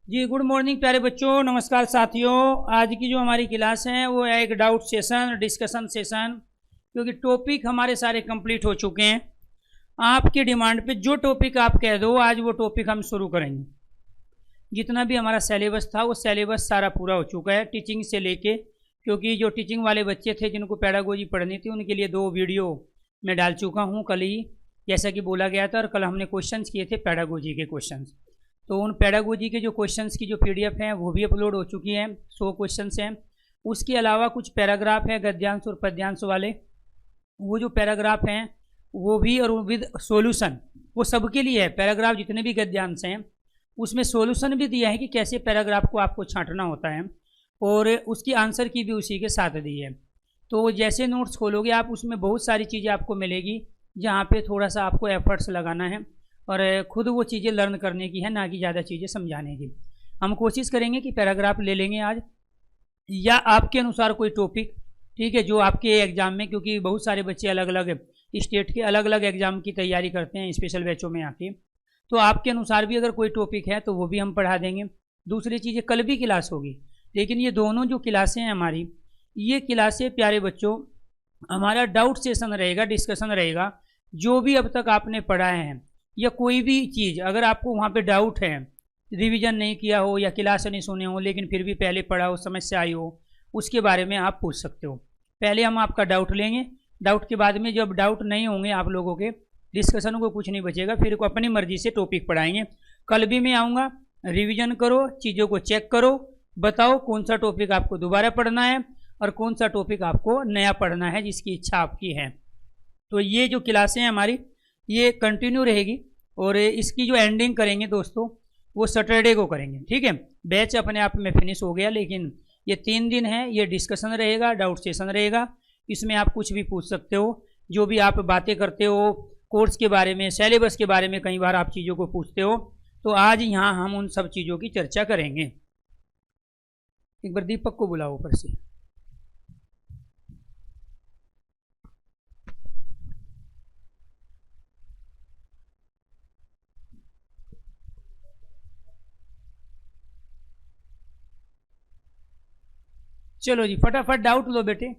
जी good morning प्यारे बच्चों, नमस्कार साथियों। आज की जो हमारी क्लास है वो है एक डाउट सेशन, डिस्कशन सेशन, क्योंकि टॉपिक हमारे सारे कंप्लीट हो चुके हैं। आपकी डिमांड पे जो टॉपिक आप कह दो आज वो टॉपिक हम शुरू करेंगे। जितना भी हमारा सिलेबस था वो सिलेबस सारा पूरा हो चुका है, टीचिंग से लेके, क्योंकि जो टीचिंग वाले बच्चे थे जिनको पैडागोजी पढ़नी थी उनके लिए 2 वीडियो मैं डाल चुका हूँ कल ही, जैसा कि बोला गया था। और कल हमने क्वेश्चंस किए थे पैडागोजी के क्वेश्चंस, तो उन पैडागोजी के जो क्वेश्चंस की जो पीडीएफ हैं वो भी अपलोड हो चुकी हैं। 100 क्वेश्चंस हैं। उसके अलावा कुछ पैराग्राफ है गद्यांश और पद्यांश वाले, वो जो पैराग्राफ हैं वो भी और विद सॉल्यूशन वो सबके लिए है। पैराग्राफ जितने भी गद्यांश हैं उसमें सॉल्यूशन भी दिया है कि कैसे पैराग्राफ को आपको छांटना होता है, और उसकी आंसर की भी उसी के साथ दी है। तो जैसे नोट्स खोलोगे आप उसमें बहुत सारी चीज़ें आपको मिलेगी जहाँ पे थोड़ा सा आपको एफर्ट्स लगाना है और खुद वो चीज़ें लर्न करने की है, ना कि ज़्यादा चीज़ें समझाने की। हम कोशिश करेंगे कि पैराग्राफ ले लेंगे आज, या आपके अनुसार कोई टॉपिक, ठीक है, जो आपके एग्ज़ाम में, क्योंकि बहुत सारे बच्चे अलग अलग स्टेट के अलग अलग एग्ज़ाम की तैयारी करते हैं स्पेशल बैचों में आके, तो आपके अनुसार भी अगर कोई टॉपिक है तो वो भी हम पढ़ा देंगे। दूसरी चीज़ें कल भी क्लास होगी, लेकिन ये दोनों जो क्लासें हैं हमारी, ये क्लासें प्यारे बच्चों हमारा डाउट सेशन रहेगा, डिस्कशन रहेगा। जो भी अब तक आपने पढ़ा है या कोई भी चीज़ अगर आपको वहाँ पे डाउट है, रिवीजन नहीं किया हो या क्लास नहीं सुने हो लेकिन फिर भी पहले पढ़ा हो, समस्या आई हो, उसके बारे में आप पूछ सकते हो। पहले हम आपका डाउट लेंगे, डाउट के बाद में जब डाउट नहीं होंगे आप लोगों के, डिस्कशन को कुछ नहीं बचेगा, फिर को अपनी मर्जी से टॉपिक पढ़ाएंगे। कल भी मैं आऊँगा, रिविज़न करो, चीज़ों को चेक करो, बताओ कौन सा टॉपिक आपको दोबारा पढ़ना है और कौन सा टॉपिक आपको नया पढ़ना है जिसकी इच्छा आपकी है। तो ये जो क्लासें हैं हमारी ये कंटिन्यू रहेगी, और इसकी जो एंडिंग करेंगे दोस्तों वो सैटरडे को करेंगे, ठीक है। बैच अपने आप में फिनिश हो गया, लेकिन ये 3 दिन है, ये डिस्कशन रहेगा, डाउट सेशन रहेगा। इसमें आप कुछ भी पूछ सकते हो, जो भी आप बातें करते हो कोर्स के बारे में, सिलेबस के बारे में, कई बार आप चीज़ों को पूछते हो, तो आज यहाँ हम उन सब चीज़ों की चर्चा करेंगे। एक बार दीपक को बुलाओ ऊपर से। चलो जी फटाफट डाउट लो बेटे।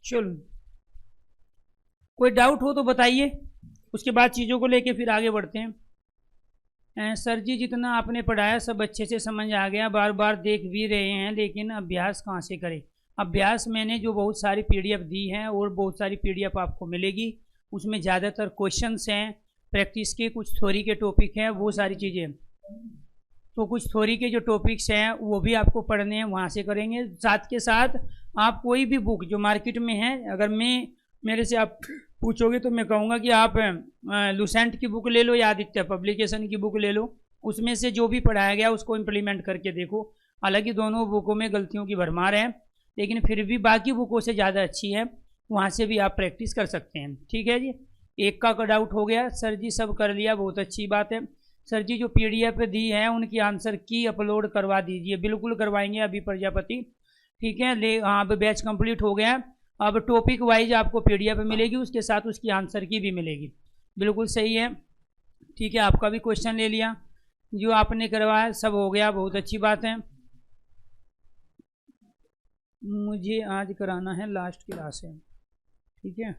चलो कोई डाउट हो तो बताइए, उसके बाद चीज़ों को लेके फिर आगे बढ़ते हैं। सर जी जितना आपने पढ़ाया सब अच्छे से समझ आ गया, बार बार देख भी रहे हैं, लेकिन अभ्यास कहाँ से करें। अभ्यास मैंने जो बहुत सारी पीडीएफ दी हैं और बहुत सारी पीडीएफ आपको मिलेगी, उसमें ज़्यादातर क्वेश्चंस हैं प्रैक्टिस के कुछ थ्योरी के टॉपिक हैं, वो सारी चीज़ें। तो कुछ थ्योरी के जो टॉपिक्स हैं वो भी आपको पढ़ने हैं, वहाँ से करेंगे। साथ के साथ आप कोई भी बुक जो मार्केट में है, अगर मेरे से आप पूछोगे तो मैं कहूँगा कि आप लुसेंट की बुक ले लो या आदित्य पब्लिकेशन की बुक ले लो, उसमें से जो भी पढ़ाया गया उसको इम्प्लीमेंट करके देखो। हालांकि दोनों बुकों में गलतियों की भरमार है, लेकिन फिर भी बाकी बुकों से ज़्यादा अच्छी है, वहाँ से भी आप प्रैक्टिस कर सकते हैं। ठीक है जी, एक का डाउट हो गया सर जी, सब कर लिया, बहुत अच्छी बात है। सर जी जो पीडीएफ दी है उनकी आंसर की अपलोड करवा दीजिए। बिल्कुल करवाएंगे अभी प्रजापति। ठीक है, ले हाँ अब बैच कंप्लीट हो गया। अब टॉपिक वाइज आपको पीडीएफ मिलेगी, उसके साथ उसकी आंसर की भी मिलेगी। बिल्कुल सही है। ठीक है, आपका भी क्वेश्चन ले लिया, जो आपने करवाया सब हो गया, बहुत अच्छी बात है। मुझे आज कराना है, लास्ट क्लास है। ठीक है।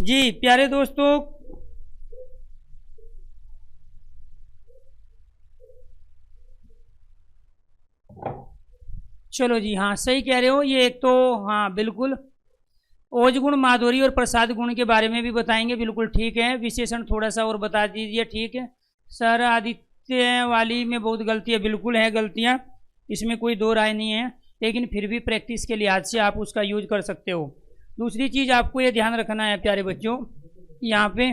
जी प्यारे दोस्तों, चलो जी, हाँ सही कह रहे हो। ये एक तो हाँ बिल्कुल, ओज गुण, माधुरी और प्रसाद गुण के बारे में भी बताएंगे, बिल्कुल ठीक है। विशेषण थोड़ा सा और बता दीजिए, ठीक है सर। आदित्य वाली में बहुत गलती है, बिल्कुल है गलतियाँ, इसमें कोई दो राय नहीं है, लेकिन फिर भी प्रैक्टिस के लिहाज से आप उसका यूज कर सकते हो। दूसरी चीज़ आपको ये ध्यान रखना है प्यारे बच्चों, यहाँ पे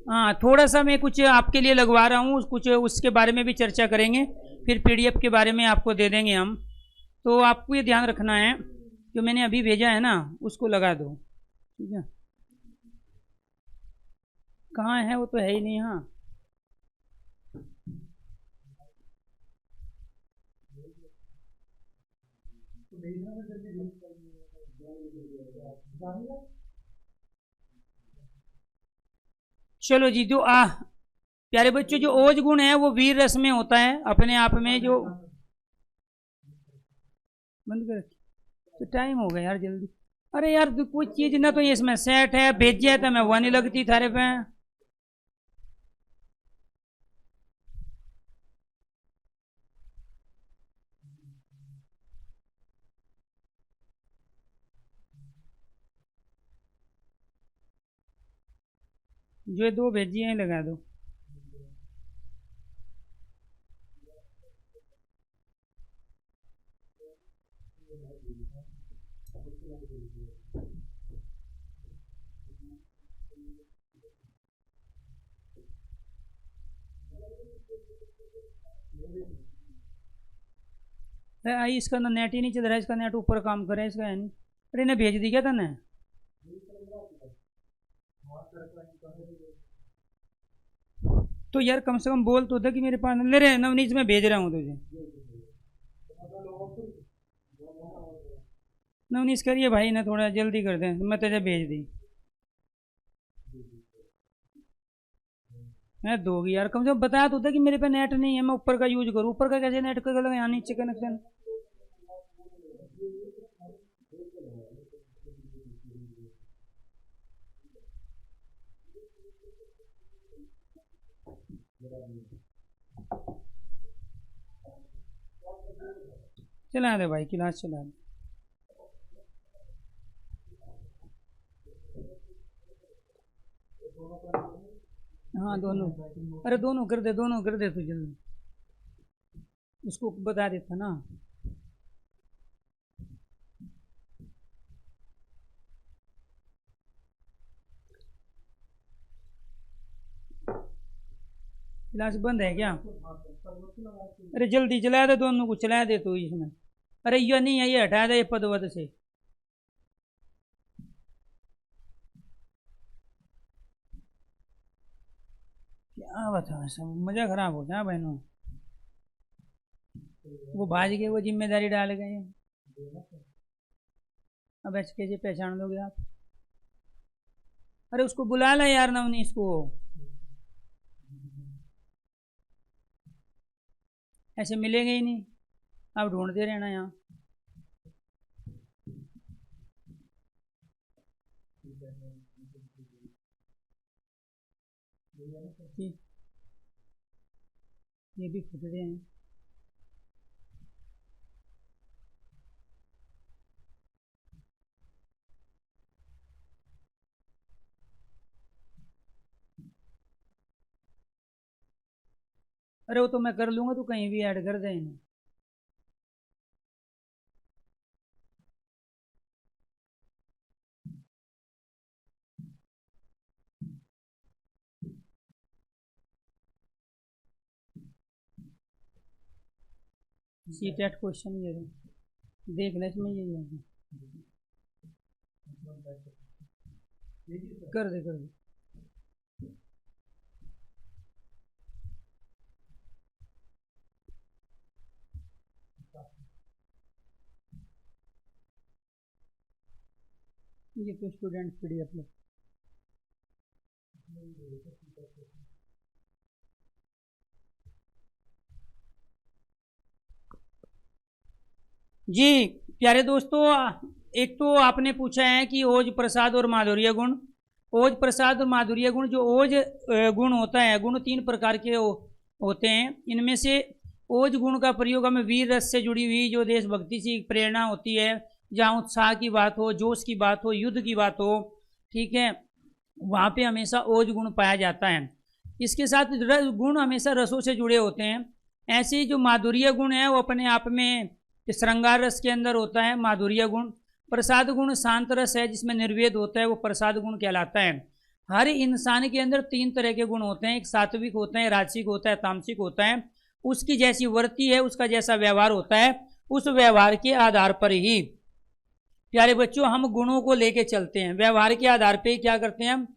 हाँ थोड़ा सा मैं कुछ आपके लिए लगवा रहा हूँ, कुछ उसके बारे में भी चर्चा करेंगे, फिर पीडीएफ के बारे में आपको दे देंगे हम। तो आपको ये ध्यान रखना है, जो मैंने अभी भेजा है ना उसको लगा दो, ठीक है। कहाँ है वो, तो है ही नहीं। हाँ चलो जी, जो प्यारे बच्चों, जो ओज गुण है वो वीर रस में होता है अपने आप में। जो बंद कर, तो टाइम हो गया यार, जल्दी। अरे यार कोई चीज ना तो ये इसमें सेट है, भेजिए तो मैं वह नहीं लगती थारे पे। जो ये दो भेजिए हैं लगा दो। अरे आई, इसका ना नेट ही नहीं चल रहा है, इसका नेट ऊपर काम करे, इसका है नहीं। अरे ने भेज दी क्या तने? तो यार कम से कम बोल तो दे कि मेरे पास ले रहे नवनीत, मैं भेज रहा हूँ तुझे। नवनीत करिए भाई ना, थोड़ा जल्दी कर दे, मैं तुझे भेज दी। मैं दोगी यार, कम से कम बताया तो था कि मेरे पे नेट नहीं है, मैं ऊपर का यूज करूँ। ऊपर का कैसे नेट का लगा, यहाँ नीचे कनेक्शन। चला दे भाई, क्लास चला दे। हाँ दोनों, अरे दोनों कर दे, दोनों कर दे तू जल्दी, उसको बता देता ना। क्लास बंद है क्या? अरे जल्दी चला दे, दोनों को चला दे तू इसमें। अरे ये नहीं है, ये हटा दे ये पद वद से। क्या बता, सब मजा खराब हो गया बहनों। वो भाज के वो जिम्मेदारी डाल गए, अब ऐसे कैसे पहचान लोगे आप? अरे उसको बुला ला यार नवनीश को, ऐसे मिलेंगे ही नहीं, आप ढूंढते रहना यहाँ। ये भी फुटरे हैं। अरे वो तो मैं कर लूंगा, तो कहीं भी ऐड कर दे इन्हें। सी टेट क्वेश्चन ये देख ले, इसमें यही है। कर दे कर दे। ये तो स्टूडेंट पीडीएफ है जी। प्यारे दोस्तों, एक तो आपने पूछा है कि ओज प्रसाद और माधुर्य गुण। ओज प्रसाद और माधुर्य गुण, जो ओज गुण होता है, गुण 3 प्रकार के होते हैं। इनमें से ओज गुण का प्रयोग हमें वीर रस से जुड़ी हुई जो देशभक्ति से प्रेरणा होती है, जहाँ उत्साह की बात हो, जोश की बात हो, युद्ध की बात हो, ठीक है, वहाँ पे हमेशा ओज गुण पाया जाता है। इसके साथ गुण हमेशा रसों से जुड़े होते हैं। ऐसे ही जो माधुर्य गुण है वो अपने आप में श्रृंगार रस के अंदर होता है माधुर्य गुण। प्रसाद गुण शांत रस है जिसमें निर्वेद होता है, वो प्रसाद गुण कहलाता है। हर इंसान के अंदर 3 तरह के गुण होते हैं, एक सात्विक होता है, राजसिक होता है, तामसिक होता है। उसकी जैसी वर्ती है, उसका जैसा व्यवहार होता है, उस व्यवहार के आधार पर ही प्यारे बच्चों हम गुणों को लेके चलते हैं। व्यवहार के आधार पे क्या करते हैं, हम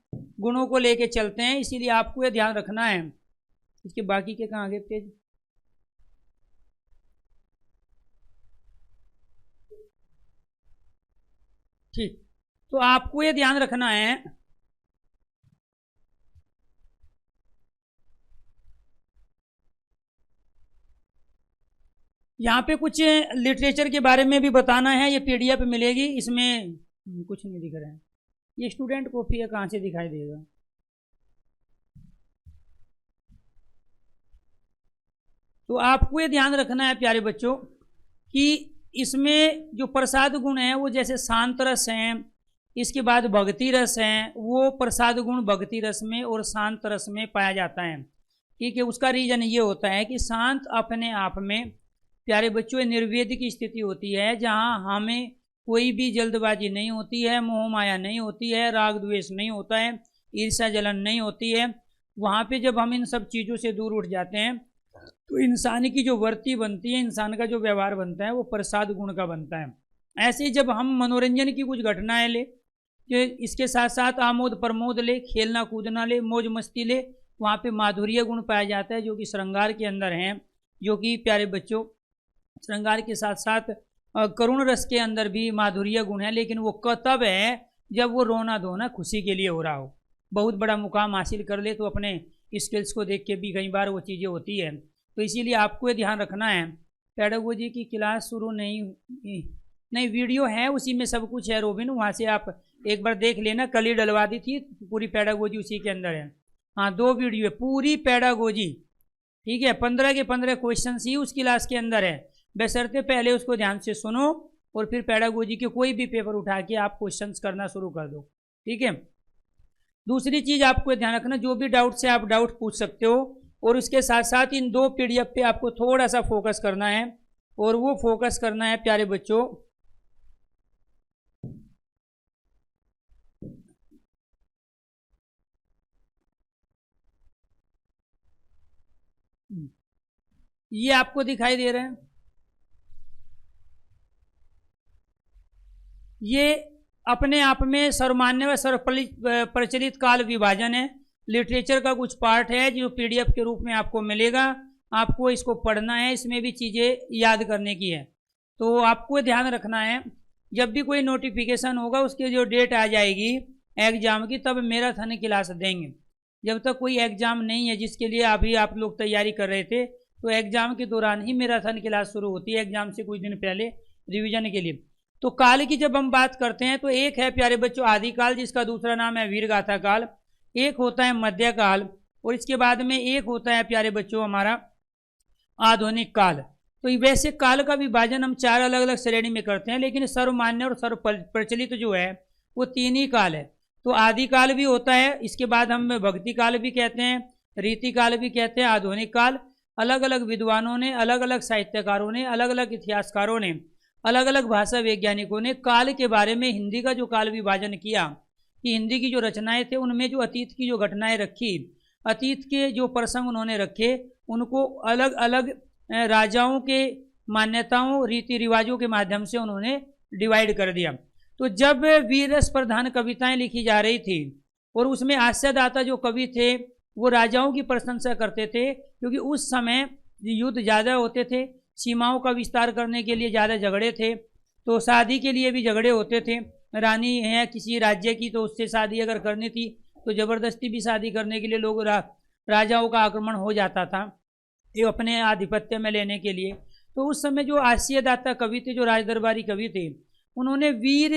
गुणों को लेके चलते हैं। इसीलिए आपको ये ध्यान रखना है। इसके बाकी के कहाँ आगे पेज, ठीक। तो आपको ये ध्यान रखना है, यहाँ पे कुछ लिटरेचर के बारे में भी बताना है। ये पीडीएफ मिलेगी, इसमें कुछ नहीं दिख रहा है। ये स्टूडेंट कॉपी है, कहाँ से दिखाई देगा। तो आपको ये ध्यान रखना है प्यारे बच्चों कि इसमें जो प्रसाद गुण है वो जैसे शांत रस हैं, इसके बाद भक्ति रस हैं, वो प्रसाद गुण भक्ति रस में और शांत रस में पाया जाता है। ठीक है, उसका रीजन ये होता है कि शांत अपने आप में प्यारे बच्चों निर्वेद की स्थिति होती है, जहाँ हमें कोई भी जल्दबाजी नहीं होती है, मोह माया नहीं होती है, राग द्वेष नहीं होता है, ईर्ष्या जलन नहीं होती है। वहाँ पे जब हम इन सब चीज़ों से दूर उठ जाते हैं तो इंसान की जो वर्ती बनती है, इंसान का जो व्यवहार बनता है वो प्रसाद गुण का बनता है। ऐसे जब हम मनोरंजन की कुछ घटनाएं ले, कि इसके साथ साथ आमोद प्रमोद ले, खेलना कूदना ले, मौज मस्ती ले, वहाँ पे माधुर्य गुण पाया जाता है जो कि श्रृंगार के अंदर हैं, जो कि प्यारे बच्चों श्रृंगार के साथ साथ करुण रस के अंदर भी माधुर्य गुण है। लेकिन वो तब है जब वो रोना धोना खुशी के लिए हो रहा हो, बहुत बड़ा मुकाम हासिल कर ले तो अपने स्किल्स को देख के भी कई बार वो चीज़ें होती है। तो इसीलिए आपको ये ध्यान रखना है। पेडागोजी की क्लास शुरू नहीं वीडियो है, उसी में सब कुछ है रोबिन, वहाँ से आप एक बार देख लेना। कल ही डलवा दी थी, पूरी पेडागोजी उसी के अंदर है। हाँ, 2 वीडियो है, पूरी पेडागोजी, ठीक है, 15 के 15 क्वेश्चन ही उस क्लास के अंदर है। बशर्ते पहले उसको ध्यान से सुनो और फिर पेडागोजी के कोई भी पेपर उठा के आप क्वेश्चंस करना शुरू कर दो, ठीक है। दूसरी चीज़ आपको ध्यान रखना, जो भी डाउट से आप डाउट पूछ सकते हो, और उसके साथ साथ इन 2 पीडीएफ पे आपको थोड़ा सा फोकस करना है, और वो फोकस करना है प्यारे बच्चों ये आपको दिखाई दे रहा है, ये अपने आप में सर्वमान्य व सर्वप्रचलित काल विभाजन है। लिटरेचर का कुछ पार्ट है जो पीडीएफ के रूप में आपको मिलेगा, आपको इसको पढ़ना है, इसमें भी चीज़ें याद करने की है। तो आपको ध्यान रखना है, जब भी कोई नोटिफिकेशन होगा उसकी जो डेट आ जाएगी एग्जाम की, तब मैराथन क्लास देंगे। जब तक कोई एग्जाम नहीं है जिसके लिए अभी आप लोग तैयारी कर रहे थे, तो एग्जाम के दौरान ही मैराथन क्लास शुरू होती है, एग्जाम से कुछ दिन पहले रिविजन के लिए। तो काल की जब हम बात करते हैं तो एक है प्यारे बच्चों आदिकाल, जिसका दूसरा नाम है वीरगाथा काल, एक होता है मध्यकाल, और इसके बाद में एक होता है प्यारे बच्चों हमारा आधुनिक काल। तो वैसे काल का विभाजन हम 4 अलग अलग श्रेणी में करते हैं, लेकिन सर्वमान्य और सर्व प्रचलित जो है वो 3 ही काल है। तो आदिकाल भी होता है, इसके बाद हम भक्ति काल भी कहते हैं, रीति काल भी कहते हैं, आधुनिक काल। अलग अलग विद्वानों ने, अलग अलग साहित्यकारों ने, अलग अलग इतिहासकारों ने, अलग अलग भाषा वैज्ञानिकों ने काल के बारे में हिंदी का जो काल विभाजन किया, कि हिंदी की जो रचनाएं थे उनमें जो अतीत की जो घटनाएं रखी, अतीत के जो प्रसंग उन्होंने रखे, उनको अलग अलग राजाओं के मान्यताओं रीति रिवाजों के माध्यम से उन्होंने डिवाइड कर दिया। तो जब वीररस प्रधान कविताएं लिखी जा रही थी और उसमें आस्यदाता जो कवि थे वो राजाओं की प्रशंसा करते थे, क्योंकि उस समय युद्ध ज़्यादा होते थे, सीमाओं का विस्तार करने के लिए ज़्यादा झगड़े थे, तो शादी के लिए भी झगड़े होते थे। रानी है किसी राज्य की, तो उससे शादी अगर करनी थी तो ज़बरदस्ती भी शादी करने के लिए लोग राजाओं का आक्रमण हो जाता था, ये अपने आधिपत्य में लेने के लिए। तो उस समय जो आश्रयदाता कवि थे, जो राजदरबारी कवि थे, उन्होंने वीर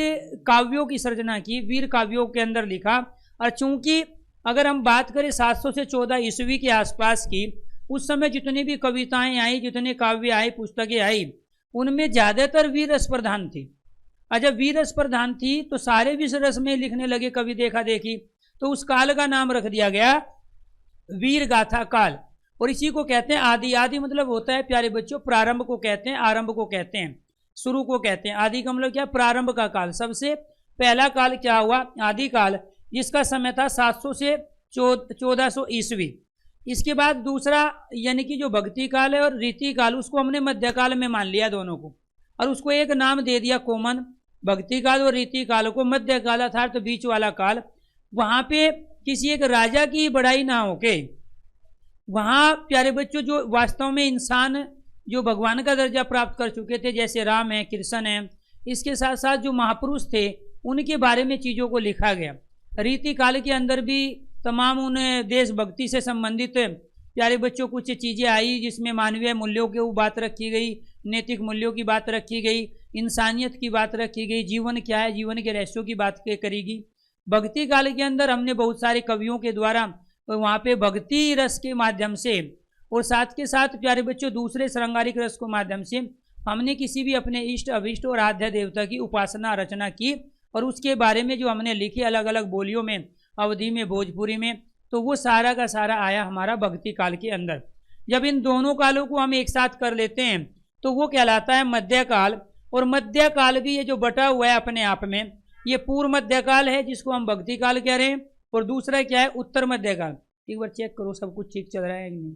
काव्यों की सर्जना की, वीर काव्यों के अंदर लिखा। और चूंकि अगर हम बात करें 700 से 14 ईस्वी के आसपास की, उस समय जितनी भी कविताएं आई, जितने काव्य आई, पुस्तकें आई, उनमें ज़्यादातर वीर रस प्रधान थी। और जब वीर रस प्रधान थी तो सारे विषय रस में लिखने लगे कवि, देखा देखी, तो उस काल का नाम रख दिया गया वीर गाथा काल। और इसी को कहते हैं आदि। आदि मतलब होता है प्यारे बच्चों, प्रारंभ को कहते हैं, आरंभ को कहते हैं, शुरू को कहते हैं। आदि का मतलब क्या? प्रारंभ का काल। सबसे पहला काल क्या हुआ? आदि काल, जिसका समय था 700 से 1400 ईस्वी। इसके बाद दूसरा यानी कि जो भक्ति काल है और रीति काल, उसको हमने मध्यकाल में मान लिया दोनों को, और उसको एक नाम दे दिया कॉमन। भक्ति काल और रीति काल को मध्यकाल अर्थात बीच वाला काल। वहाँ पे किसी एक राजा की बड़ाई ना होके, वहाँ प्यारे बच्चों जो वास्तव में इंसान जो भगवान का दर्जा प्राप्त कर चुके थे, जैसे राम है, कृष्ण है, इसके साथ साथ जो महापुरुष थे, उनके बारे में चीज़ों को लिखा गया। रीति काल के अंदर भी तमाम उन देशभक्ति से संबंधित प्यारे बच्चों कुछ चीज़ें आई, जिसमें मानवीय मूल्यों की बात रखी गई, नैतिक मूल्यों की बात रखी गई, इंसानियत की बात रखी गई, जीवन क्या है, जीवन के रहस्यों की बात करेगी। भक्ति काल के अंदर हमने बहुत सारे कवियों के द्वारा वहाँ पे भक्ति रस के माध्यम से और साथ के साथ प्यारे बच्चों दूसरे श्रृंगारिक रस के माध्यम से हमने किसी भी अपने इष्ट अभिष्ट और आध्या देवता की उपासना रचना की, और उसके बारे में जो हमने लिखे अलग अलग बोलियों में, अवधी में, भोजपुरी में, तो वो सारा का सारा आया हमारा भक्ति काल के अंदर। जब इन दोनों कालों को हम एक साथ कर लेते हैं तो वो कहलाता है मध्यकाल। और मध्यकाल भी ये जो बटा हुआ है अपने आप में, ये पूर्व मध्यकाल है जिसको हम भक्ति काल कह रहे हैं, और दूसरा क्या है? उत्तर मध्यकाल। एक बार चेक करो सब कुछ ठीक चल रहा है कि नहीं।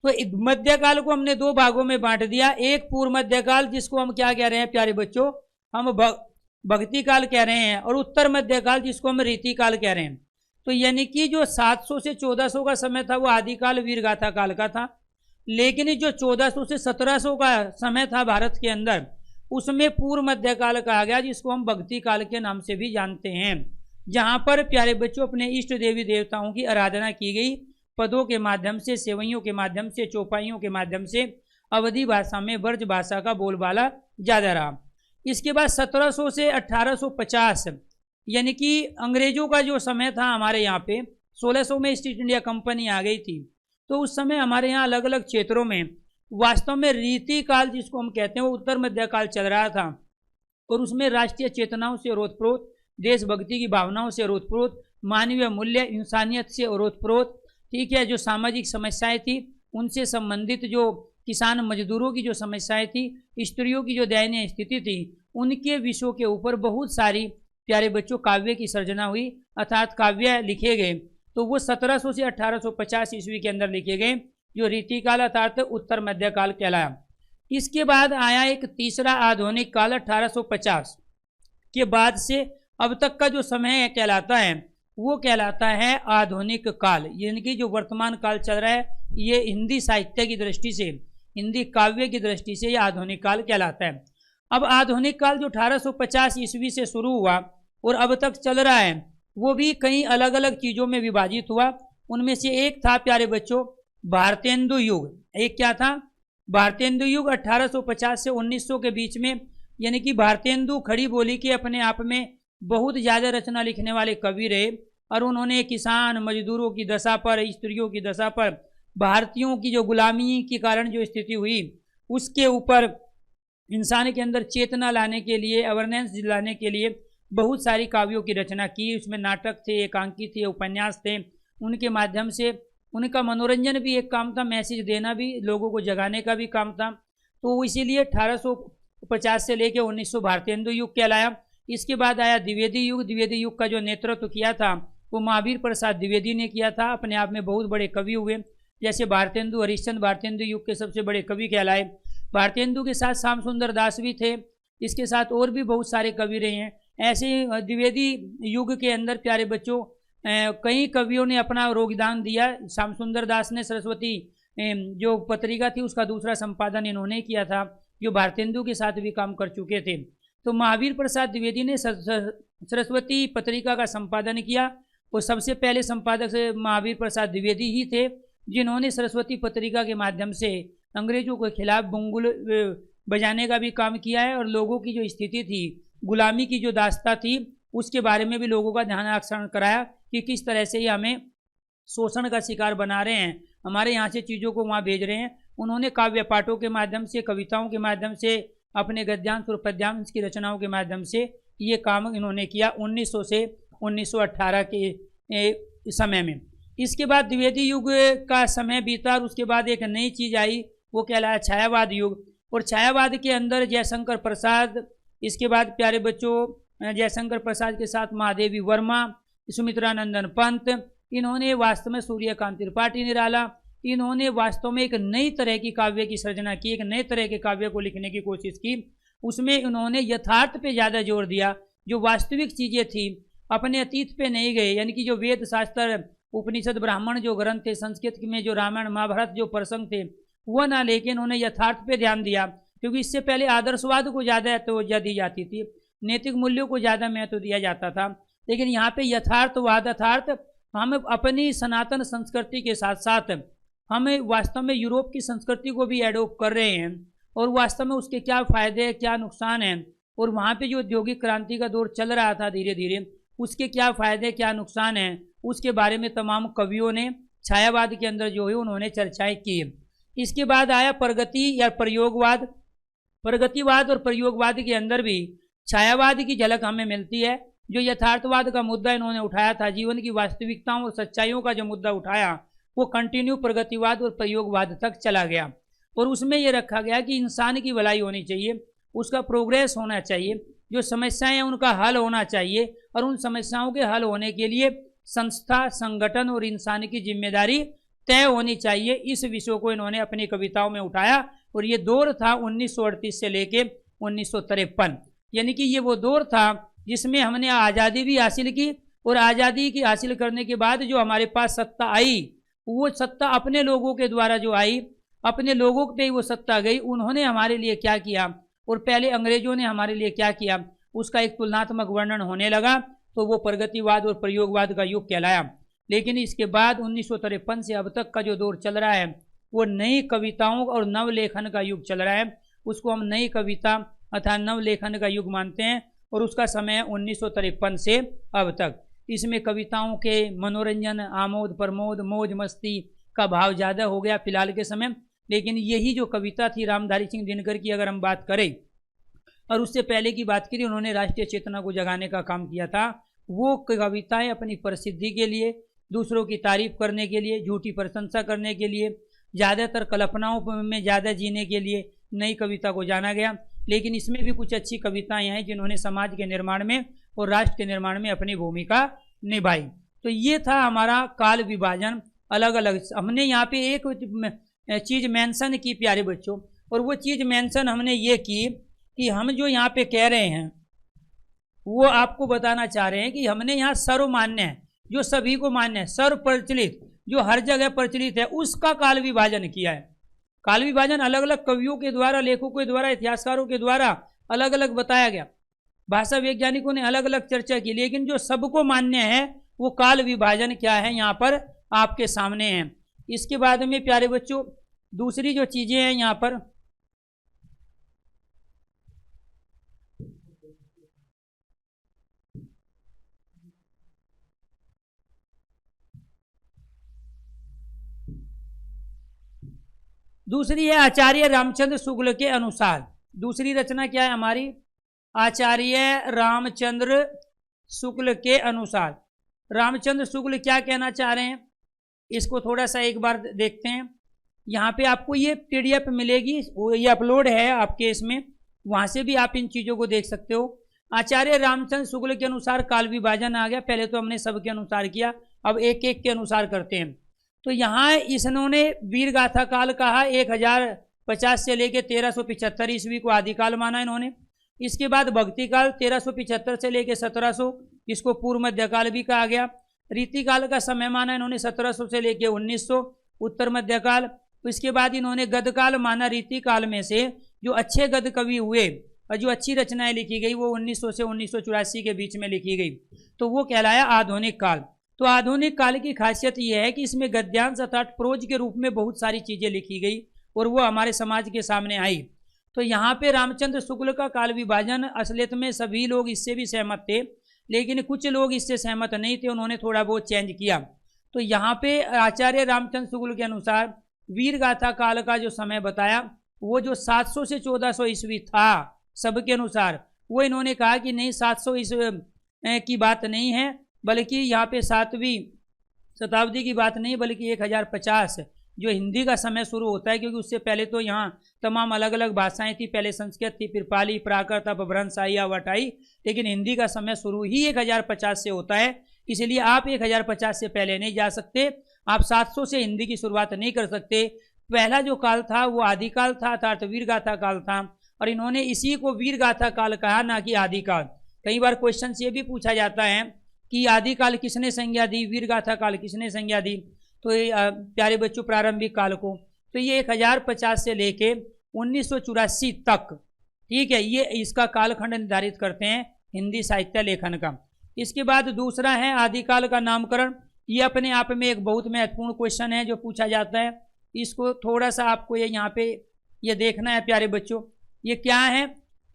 तो मध्यकाल को हमने दो भागों में बांट दिया। एक पूर्व मध्यकाल जिसको हम क्या कह रहे हैं प्यारे बच्चों? हम भक्ति काल कह रहे हैं, और उत्तर मध्यकाल जिसको हम रीति काल कह रहे हैं। तो यानी कि जो 700 से 1400 का समय था वो आदिकाल वीरगाथा काल का था, लेकिन जो 1400 से 1700 का समय था भारत के अंदर, उसमें पूर्व मध्यकाल कहा गया, जिसको हम भक्ति काल के नाम से भी जानते हैं, जहाँ पर प्यारे बच्चों अपने इष्ट देवी देवताओं की आराधना की गई, पदों के माध्यम से, सेवइयों के माध्यम से, चौपाइयों के माध्यम से। अवधी भाषा में ब्रज भाषा का बोलबाला ज़्यादा रहा। इसके बाद 1700 से 1850 यानी कि अंग्रेजों का जो समय था हमारे यहाँ पे, 1600 में ईस्ट इंडिया कंपनी आ गई थी, तो उस समय हमारे यहाँ अलग अलग क्षेत्रों में वास्तव में रीति काल जिसको हम कहते हैं वो उत्तर मध्यकाल चल रहा था, और उसमें राष्ट्रीय चेतनाओं से ओतप्रोत, देशभक्ति की भावनाओं से ओतप्रोत, मानवीय मूल्य, इंसानियत से ओतप्रोत, ठीक है, जो सामाजिक समस्याएं थी उनसे संबंधित, जो किसान मजदूरों की जो समस्याएं थी, स्त्रियों की जो दयनीय स्थिति थी, उनके विषयों के ऊपर बहुत सारी प्यारे बच्चों काव्य की सर्जना हुई, अर्थात काव्य लिखे गए। तो वो 1700 से 1850 ईस्वी के अंदर लिखे गए, जो रीतिकाल अर्थात उत्तर मध्यकाल कहलाया। इसके बाद आया एक तीसरा आधुनिक काल 1850 के बाद से अब तक का जो समय कहलाता है वो कहलाता है आधुनिक काल, यानी कि जो वर्तमान काल चल रहा है ये हिंदी साहित्य की दृष्टि से, हिंदी काव्य की दृष्टि से ये आधुनिक काल कहलाता है। अब आधुनिक काल जो 1850 ईस्वी से शुरू हुआ और अब तक चल रहा है, वो भी कई अलग अलग चीज़ों में विभाजित हुआ। उनमें से एक था प्यारे बच्चों भारतेंदु युग। एक क्या था? भारतेंदु युग 1850 से 1900 के बीच में, यानी कि भारतेंदु खड़ी बोली के अपने आप में बहुत ज़्यादा रचना लिखने वाले कवि रहे, और उन्होंने किसान मजदूरों की दशा पर, स्त्रियों की दशा पर, भारतीयों की जो गुलामी के कारण जो स्थिति हुई उसके ऊपर इंसान के अंदर चेतना लाने के लिए, अवेयरनेस दिलाने के लिए बहुत सारी काव्यों की रचना की। उसमें नाटक थे, एकांकी थे, उपन्यास थे। उनके माध्यम से उनका मनोरंजन भी एक काम था, मैसेज देना भी, लोगों को जगाने का भी काम था। तो इसीलिए 1850 से लेकर 1900 भारतेंदु युग कहलाया। इसके बाद आया द्विवेदी युग। द्विवेदी युग का जो नेतृत्व किया था वो महावीर प्रसाद द्विवेदी ने किया था। अपने आप में बहुत बड़े कवि हुए, जैसे भारतेंदु हरिश्चंद्र भारतेंदु युग के सबसे बड़े कवि कहलाए। भारतेंदु के साथ श्याम सुंदर दास भी थे, इसके साथ और भी बहुत सारे कवि रहे हैं। ऐसे द्विवेदी युग के अंदर प्यारे बच्चों कई कवियों ने अपना योगदान दिया। श्याम सुंदर दास ने सरस्वती जो पत्रिका थी उसका दूसरा संपादन इन्होंने किया था, जो भारतेंदु के साथ भी काम कर चुके थे। तो महावीर प्रसाद द्विवेदी ने सरस्वती पत्रिका का संपादन किया, और सबसे पहले संपादक से महावीर प्रसाद द्विवेदी ही थे, जिन्होंने सरस्वती पत्रिका के माध्यम से अंग्रेजों के खिलाफ बुंगुल बजाने का भी काम किया है, और लोगों की जो स्थिति थी, गुलामी की जो दास्ता थी, उसके बारे में भी लोगों का ध्यान आकर्षण कराया कि किस तरह से ये हमें शोषण का शिकार बना रहे हैं, हमारे यहाँ से चीज़ों को वहाँ भेज रहे हैं। उन्होंने काव्य पाठों के माध्यम से, कविताओं के माध्यम से, अपने गद्यांश और पद्यांश की रचनाओं के माध्यम से ये काम इन्होंने किया 1900 से 1918 के समय में। इसके बाद द्विवेदी युग का समय बीता और उसके बाद एक नई चीज़ आई, वो कहलाया छायावाद युग। और छायावाद के अंदर जयशंकर प्रसाद, इसके बाद प्यारे बच्चों जयशंकर प्रसाद के साथ महादेवी वर्मा, सुमित्रानंदन पंत, इन्होंने वास्तव में सूर्यकांत त्रिपाठी निराला, इन्होंने वास्तव में एक नई तरह की काव्य की सृजना की, एक नए तरह के काव्य को लिखने की कोशिश की। उसमें इन्होंने यथार्थ पे ज़्यादा जोर दिया, जो वास्तविक चीज़ें थी, अपने अतीत पे नहीं गए। यानी कि जो वेद शास्त्र, उपनिषद, ब्राह्मण जो ग्रंथ थे, संस्कृत में जो रामायण महाभारत जो प्रसंग थे वह ना लेके इन्होंने यथार्थ पे ध्यान दिया, क्योंकि इससे पहले आदर्शवाद को ज़्यादा तवज्जो दी जाती थी, नैतिक मूल्यों को ज़्यादा महत्व दिया जाता था। लेकिन यहाँ पे यथार्थवाद अर्थात हम अपनी सनातन संस्कृति के साथ साथ हम वास्तव में यूरोप की संस्कृति को भी एडोप्ट कर रहे हैं, और वास्तव में उसके क्या फ़ायदे क्या नुकसान हैं, और वहाँ पे जो औद्योगिक क्रांति का दौर चल रहा था धीरे धीरे, उसके क्या फ़ायदे क्या नुकसान हैं, उसके बारे में तमाम कवियों ने छायावाद के अंदर जो है उन्होंने चर्चाएँ की। इसके बाद आया प्रगति या प्रयोगवाद। प्रगतिवाद और प्रयोगवाद के अंदर भी छायावाद की झलक हमें मिलती है। जो यथार्थवाद का मुद्दा इन्होंने उठाया था, जीवन की वास्तविकताओं और सच्चाइयों का जो मुद्दा उठाया, वो कंटिन्यू प्रगतिवाद और प्रयोगवाद तक चला गया। और उसमें ये रखा गया कि इंसान की भलाई होनी चाहिए, उसका प्रोग्रेस होना चाहिए, जो समस्याएं हैं उनका हल होना चाहिए, और उन समस्याओं के हल होने के लिए संस्था, संगठन और इंसान की जिम्मेदारी तय होनी चाहिए। इस विषय को इन्होंने अपनी कविताओं में उठाया। और ये दौर था 1938 से लेके 1953, यानी कि ये वो दौर था जिसमें हमने आज़ादी भी हासिल की, और आज़ादी की हासिल करने के बाद जो हमारे पास सत्ता आई, वो सत्ता अपने लोगों के द्वारा जो आई, अपने लोगों पे वो सत्ता गई। उन्होंने हमारे लिए क्या किया और पहले अंग्रेजों ने हमारे लिए क्या किया, उसका एक तुलनात्मक वर्णन होने लगा, तो वो प्रगतिवाद और प्रयोगवाद का युग कहलाया। लेकिन इसके बाद 1953 से अब तक का जो दौर चल रहा है, वो नई कविताओं और नवलेखन का युग चल रहा है। उसको हम नई कविता अर्थात नवलेखन का युग मानते हैं, और उसका समय है 1953 से अब तक। इसमें कविताओं के मनोरंजन, आमोद प्रमोद, मौज मस्ती का भाव ज़्यादा हो गया फिलहाल के समय। लेकिन यही जो कविता थी रामधारी सिंह दिनकर की, अगर हम बात करें, और उससे पहले की बात करें, उन्होंने राष्ट्रीय चेतना को जगाने का काम किया था। वो कविताएं अपनी प्रसिद्धि के लिए, दूसरों की तारीफ करने के लिए, झूठी प्रशंसा करने के लिए, ज़्यादातर कल्पनाओं में ज़्यादा जीने के लिए नई कविता को जाना गया। लेकिन इसमें भी कुछ अच्छी कविताएं हैं जिन्होंने समाज के निर्माण में और राष्ट्र के निर्माण में अपनी भूमिका निभाई। तो ये था हमारा काल विभाजन। अलग अलग हमने यहाँ पे एक चीज़ मेंशन की प्यारे बच्चों, और वो चीज़ मेंशन हमने ये की कि हम जो यहाँ पे कह रहे हैं वो आपको बताना चाह रहे हैं कि हमने यहाँ सर्वमान्य है, जो सभी को मान्य है, सर्व प्रचलित, जो हर जगह प्रचलित है, उसका काल विभाजन किया है। काल विभाजन अलग अलग कवियों के द्वारा, लेखकों के द्वारा, इतिहासकारों के द्वारा अलग अलग बताया गया, भाषा वैज्ञानिकों ने अलग अलग चर्चा की, लेकिन जो सबको मान्य है वो काल विभाजन क्या है यहाँ पर आपके सामने है। इसके बाद में प्यारे बच्चों दूसरी जो चीज़ें हैं यहाँ पर, दूसरी है आचार्य रामचंद्र शुक्ल के अनुसार। दूसरी रचना क्या है हमारी, आचार्य रामचंद्र शुक्ल के अनुसार। रामचंद्र शुक्ल क्या कहना चाह रहे हैं, इसको थोड़ा सा एक बार देखते हैं। यहाँ पे आपको ये PDF मिलेगी, ये अपलोड है आपके इसमें, वहाँ से भी आप इन चीज़ों को देख सकते हो। आचार्य रामचंद्र शुक्ल के अनुसार काल विभाजन आ गया। पहले तो हमने सबके अनुसार किया, अब एक एक के अनुसार करते हैं। तो यहाँ इन्होंने वीर गाथा काल कहा, 1050 से लेके 1375 ईस्वी को आदिकाल माना इन्होंने। इसके बाद भक्ति काल 1375 से लेके 1700, इसको पूर्व मध्यकाल भी कहा गया। रीतिकाल का समय माना इन्होंने 1700 से लेके 1900, उत्तर मध्यकाल। इसके बाद इन्होंने गद्यकाल माना, रीतिकाल में से जो अच्छे गद्य कवि हुए और जो अच्छी रचनाएं लिखी गई वो 1900 से 1984 के बीच में लिखी गई, तो वो कहलाया आधुनिक काल। तो आधुनिक काल की खासियत यह है कि इसमें गद्यांश अर्थात प्रोज के रूप में बहुत सारी चीज़ें लिखी गई, और वो हमारे समाज के सामने आई। तो यहाँ पे रामचंद्र शुक्ल का काल विभाजन असलियत में सभी लोग इससे भी सहमत थे, लेकिन कुछ लोग इससे सहमत नहीं थे, उन्होंने थोड़ा बहुत चेंज किया। तो यहाँ पे आचार्य रामचंद्र शुक्ल के अनुसार वीर गाथा काल का जो समय बताया वो जो 700 से 1400 ईस्वी था सबके अनुसार, वो इन्होंने कहा कि नहीं 700 ईस्वी की बात नहीं है, बल्कि यहाँ पे 7वीं शताब्दी की बात नहीं, बल्कि 1050 जो हिंदी का समय शुरू होता है, क्योंकि उससे पहले तो यहाँ तमाम अलग अलग भाषाएं थी, पहले संस्कृत थी, फिर पाली, प्राकृत, अपभ्रंश आई, अवट आई, लेकिन हिंदी का समय शुरू ही 1050 से होता है। इसलिए आप 1050 से पहले नहीं जा सकते, आप 700 से हिंदी की शुरुआत नहीं कर सकते। पहला जो काल था वो आदिकाल था, अर्थात वीरगाथा काल था, और इन्होंने इसी को वीरगाथा काल कहा, ना कि आदिकाल। कई बार क्वेश्चन ये भी पूछा जाता है कि आदिकाल किसने संज्ञा दी, वीरगाथा काल किसने संज्ञा दी, तो प्यारे बच्चों प्रारंभिक काल को, तो ये 1050 से लेके 1984 तक, ठीक है, ये इसका कालखंड निर्धारित करते हैं हिंदी साहित्य लेखन का। इसके बाद दूसरा है आदिकाल का नामकरण। ये अपने आप में एक बहुत महत्वपूर्ण क्वेश्चन है जो पूछा जाता है, इसको थोड़ा सा आपको ये यहाँ पे ये देखना है प्यारे बच्चों। ये क्या है,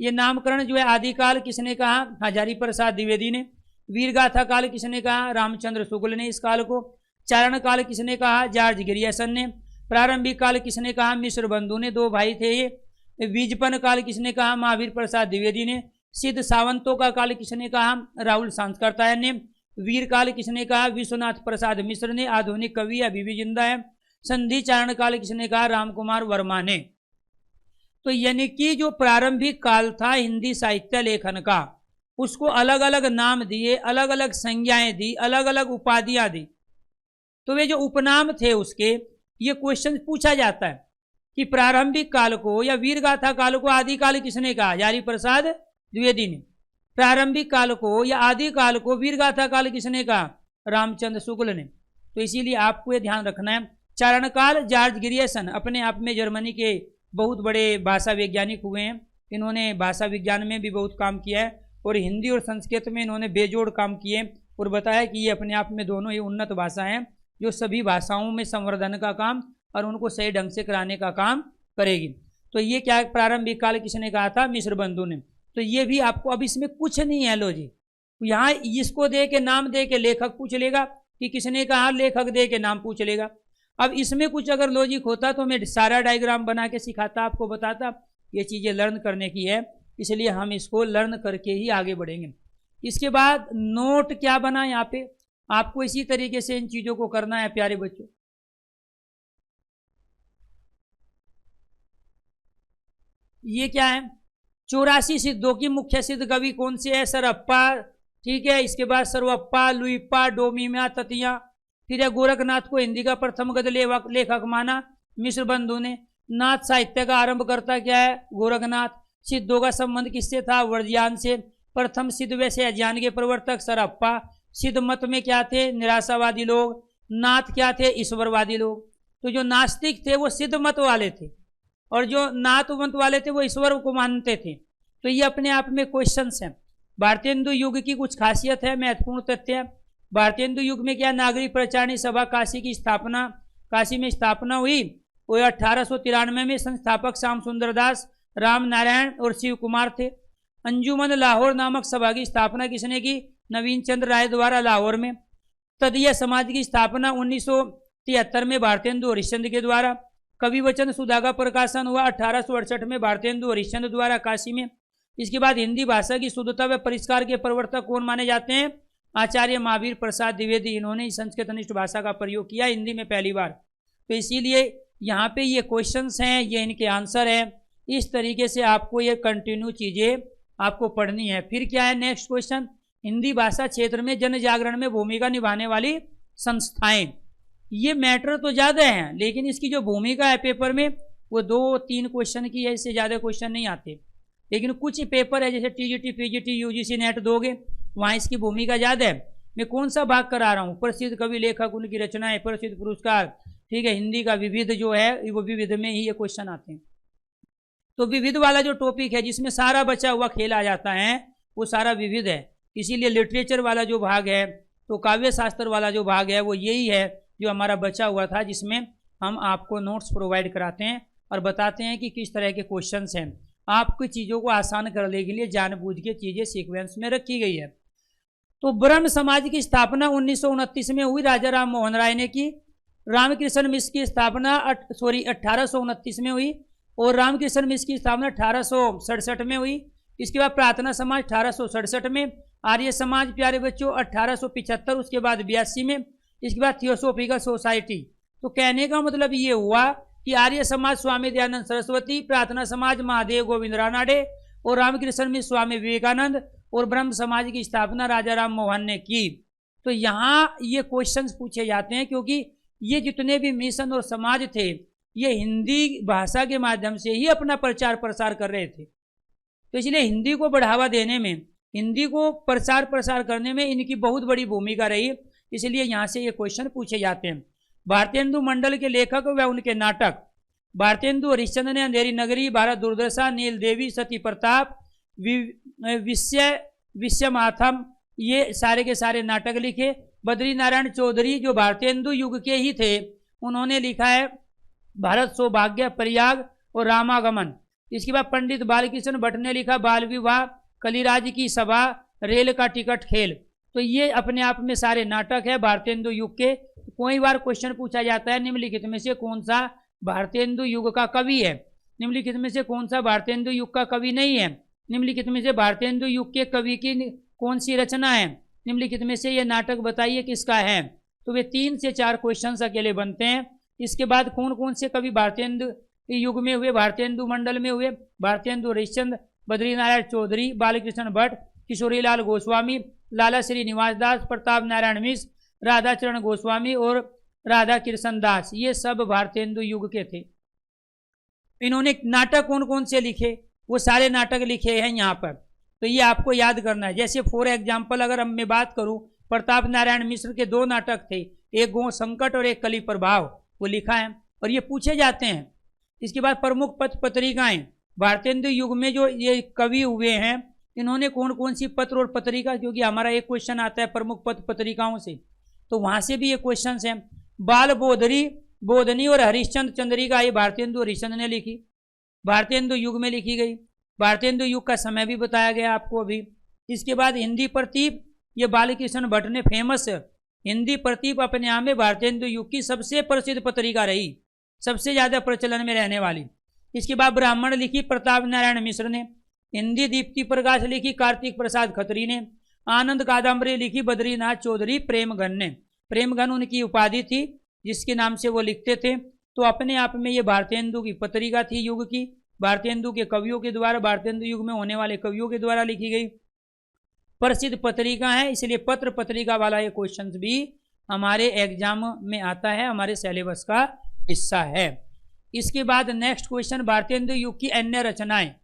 ये नामकरण जो है आदिकाल किसने कहा, हजारी प्रसाद द्विवेदी ने। वीरगाथा काल किसने कहा, रामचंद्र शुक्ल ने इस काल को। चारण काल किसने कहा, जॉर्ज ग्रियर्सन ने। प्रारंभिक काल किसने कहा, मिश्र बंधु ने, 2 भाई थे ये। बीजपन काल किसने कहा, महावीर प्रसाद द्विवेदी ने। सिद्ध सावंतों का काल किसने कहा, राहुल सांस्कृतायन ने। वीर काल किसने कहा, विश्वनाथ प्रसाद मिश्र ने, आधुनिक कवि अभी भी जिंदा है। संधि चारण काल किसने कहा, रामकुमार वर्मा ने। तो यानी कि जो प्रारंभिक काल था हिंदी साहित्य लेखन का, उसको अलग अलग नाम दिए, अलग अलग संज्ञाएं दी, अलग अलग उपाधियां दी। तो वे जो उपनाम थे उसके, ये क्वेश्चन पूछा जाता है कि प्रारंभिक काल को या वीरगाथा काल को आदिकाल किसने कहा, हजारी प्रसाद द्विवेदी ने। प्रारंभिक काल को या आदि काल को वीरगाथा काल किसने कहा, रामचंद्र शुक्ल ने। तो इसीलिए आपको ये ध्यान रखना है। चारण काल जॉर्ज ग्रियर्सन अपने आप में जर्मनी के बहुत बड़े भाषा वैज्ञानिक हुए हैं, इन्होंने भाषा विज्ञान में भी बहुत काम किया है, और हिंदी और संस्कृत में इन्होंने बेजोड़ काम किए और बताया कि ये अपने आप में दोनों ही उन्नत भाषा हैं जो सभी भाषाओं में संवर्धन का काम और उनको सही ढंग से कराने का काम करेगी। तो ये क्या प्रारंभिक काल किसने कहा था, मिश्र बंधु ने। तो ये भी आपको, अब इसमें कुछ नहीं है, लो जी, यहाँ इसको दे के नाम दे के लेखक पूछ लेगा कि किसने कहा, लेखक दे के नाम पूछ लेगा। अब इसमें कुछ अगर लॉजिक होता तो मैं सारा डायग्राम बना के सिखाता, आपको बताता। ये चीज़ें लर्न करने की है, इसलिए हम इसको लर्न करके ही आगे बढ़ेंगे। इसके बाद नोट क्या बना, यहाँ पे आपको इसी तरीके से इन चीज़ों को करना है प्यारे बच्चों। ये क्या है, 84 सिद्धों की मुख्य सिद्ध कवि कौन से है, सरअप्पा, ठीक है। इसके बाद सर्वप्पा, लुइप्पा, डोमिमा, ततिया। फिर है गोरखनाथ को हिंदी का प्रथम गद्य लेखक माना मिश्र बंधु ने। नाथ साहित्य का आरंभकर्ता क्या है, गोरखनाथ। सिद्धों का संबंध किससे था, वर्ज्यान से। प्रथम सिद्ध वैसे अज्ञान के प्रवर्तक सरअप्पा। सिद्ध मत में क्या थे, निराशावादी लोग। नाथ क्या थे, ईश्वरवादी लोग। तो जो नास्तिक थे वो सिद्ध मत वाले थे, और जो नाथ मत वाले थे वो ईश्वर को मानते थे। तो ये अपने आप में क्वेश्चंस हैं। भारतीय हिंदू युग की कुछ खासियत है, महत्वपूर्ण तथ्य है। भारतीय हिंदू युग में क्या, नागरिक प्रचारणी सभा काशी की स्थापना, काशी में स्थापना हुई। वो 1893 में संस्थापक श्याम सुंदर दास, राम नारायण और शिव कुमार थे। अंजुमन लाहौर नामक सभा की स्थापना किसने की, नवीन चंद्र राय द्वारा लाहौर में। तदीय समाज की स्थापना 1973 में भारतीय हिंदू हरिश्चंद्र के द्वारा। कवि वचन सुधा का प्रकाशन हुआ 1868 में भारतीय हिंदू हरिश्चंद्र द्वारा काशी में। इसके बाद हिंदी भाषा की शुद्धता व परिष्कार के प्रवर्तक कौन माने जाते हैं, आचार्य महावीर प्रसाद द्विवेदी। इन्होंने संस्कृतनिष्ठ भाषा का प्रयोग किया हिंदी में पहली बार। तो इसीलिए यहाँ पे ये क्वेश्चंस हैं, ये इनके आंसर हैं। इस तरीके से आपको ये कंटिन्यू चीज़ें आपको पढ़नी है। फिर क्या है नेक्स्ट क्वेश्चन, हिंदी भाषा क्षेत्र में जन जागरण में भूमिका निभाने वाली संस्थाएं। ये मैटर तो ज़्यादा हैं, लेकिन इसकी जो भूमिका है पेपर में वो 2-3 क्वेश्चन की है, इससे ज़्यादा क्वेश्चन नहीं आते। लेकिन कुछ पेपर है जैसे टीजीटी, पीजीटी, यूजीसी नेट दोगे, वहाँ इसकी भूमिका ज़्यादा है। मैं कौन सा भाग करा रहा हूँ, प्रसिद्ध कवि लेखक, उनकी रचनाएं, प्रसिद्ध पुरस्कार, ठीक है। हिंदी का विविध जो है वो विविध में ही ये क्वेश्चन आते हैं। तो विविध वाला जो टॉपिक है जिसमें सारा बचा हुआ खेल आ जाता है वो सारा विविध है। इसीलिए लिटरेचर वाला जो भाग है, तो काव्य शास्त्र वाला जो भाग है वो यही है जो हमारा बचा हुआ था, जिसमें हम आपको नोट्स प्रोवाइड कराते हैं। और बताते हैं कि किस तरह के क्वेश्चंस हैं। आपकी चीज़ों को आसान करने के लिए जानबूझ के चीज़ें सीक्वेंस में रखी गई है। तो ब्रह्म समाज की स्थापना 1929 में हुई, राजा राम मोहन राय ने की। रामकृष्ण मिशन की स्थापना 1829 में हुई और रामकृष्ण मिशन की स्थापना 1867 में हुई। इसके बाद प्रार्थना समाज 1867 में, आर्य समाज प्यारे बच्चों 1875, उसके बाद 82 में, इसके बाद थियोसोफिकल सोसाइटी। तो कहने का मतलब ये हुआ कि आर्य समाज स्वामी दयानंद सरस्वती, प्रार्थना समाज महादेव गोविंद रानाडे और रामकृष्ण मिशन स्वामी विवेकानंद और ब्रह्म समाज की स्थापना राजा राम मोहन ने की। तो यहाँ ये क्वेश्चंस पूछे जाते हैं क्योंकि ये जितने भी मिशन और समाज थे ये हिंदी भाषा के माध्यम से ही अपना प्रचार प्रसार कर रहे थे। तो इसलिए हिंदी को बढ़ावा देने में, हिंदी को प्रचार प्रसार करने में इनकी बहुत बड़ी भूमिका रही, इसलिए यहाँ से ये क्वेश्चन पूछे जाते हैं। भारतेंदु मंडल के लेखक व उनके नाटक। भारतेंदु हरिश्चंद्र ने अंधेरी नगरी, भारत दुर्दशा, नील देवी, सती प्रताप, विश्वमाथम, ये सारे के सारे नाटक लिखे। बद्री नारायण चौधरी जो भारतेंदु युग के ही थे, उन्होंने लिखा है भारत सौभाग्य, प्रयाग और रामागमन। इसके बाद पंडित बालकृष्ण भट्ट ने लिखा बाल विवाह, कलिराज की सभा, रेल का टिकट खेल। तो ये अपने आप में सारे नाटक है भारतेंदु युग के। कोई बार क्वेश्चन पूछा जाता है निम्नलिखित में से कौन सा भारतेंदु युग का कवि है, निम्नलिखित में से कौन सा भारतेंदु युग का कवि नहीं है, निम्नलिखित में से भारतेंदु युग के कवि की कौन सी रचना है, निम्नलिखित में से ये नाटक बताइए किसका है। तो वे 3 से 4 क्वेश्चन अकेले बनते हैं। इसके बाद कौन कौन से कवि भारतेंदु युग में हुए, भारतेंदु मंडल में हुए, भारतेंदु हरिश्चंद्र, बद्रीनारायण चौधरी, बालकृष्ण भट्ट, किशोरीलाल गोस्वामी, लाला श्रीनिवास दास, प्रताप नारायण मिश्र, राधाचरण गोस्वामी और राधा कृष्ण दास, ये सब भारतेंदु युग के थे। इन्होंने नाटक कौन कौन से लिखे, वो सारे नाटक लिखे हैं यहाँ पर, तो ये आपको याद करना है। जैसे फॉर एग्जाम्पल अगर हम मैं बात करूँ, प्रताप नारायण मिश्र के 2 नाटक थे, एक गो संकट और एक कली प्रभाव, वो लिखा है और ये पूछे जाते हैं। इसके बाद प्रमुख पत्र पत्रिकाएं, भारतेंदु युग में जो ये कवि हुए हैं इन्होंने कौन कौन सी पत्र और पत्रिका, क्योंकि हमारा एक क्वेश्चन आता है प्रमुख पत्र पत्रिकाओं से, तो वहां से भी ये क्वेश्चन हैं। बाल बोधरी, बोधनी और हरिश्चंद्र चंद्रिका, ये भारतेंदु हरिश्चंद्र ने लिखी, भारतेंदु युग में लिखी गई। भारतेंदु युग का समय भी बताया गया आपको अभी। इसके बाद हिंदी प्रतीप, ये बालकृष्ण भट्ट ने फेमस हिंदी प्रतीप अपने आप में भारतेंदु युग की सबसे प्रसिद्ध पत्रिका रही, सबसे ज्यादा प्रचलन में रहने वाली। इसके बाद ब्राह्मण लिखी प्रताप नारायण मिश्र ने, हिंदी दीप्ति प्रकाश लिखी कार्तिक प्रसाद खत्री ने, आनंद कादम्बरी लिखी बद्रीनाथ चौधरी प्रेमघन ने। प्रेमघन उनकी उपाधि थी जिसके नाम से वो लिखते थे। तो अपने आप में ये भारतेंदु की पत्रिका थी युग की, भारतेंदु के कवियों के द्वारा, भारतेंदु युग में होने वाले कवियों के द्वारा लिखी गई प्रसिद्ध पत्रिका है, इसलिए पत्र पत्रिका वाला ये क्वेश्चन भी हमारे एग्जाम में आता है, हमारे सिलेबस का हिस्सा है। इसके बाद नेक्स्ट क्वेश्चन, भारतेंदु युग की अन्य रचनाएं।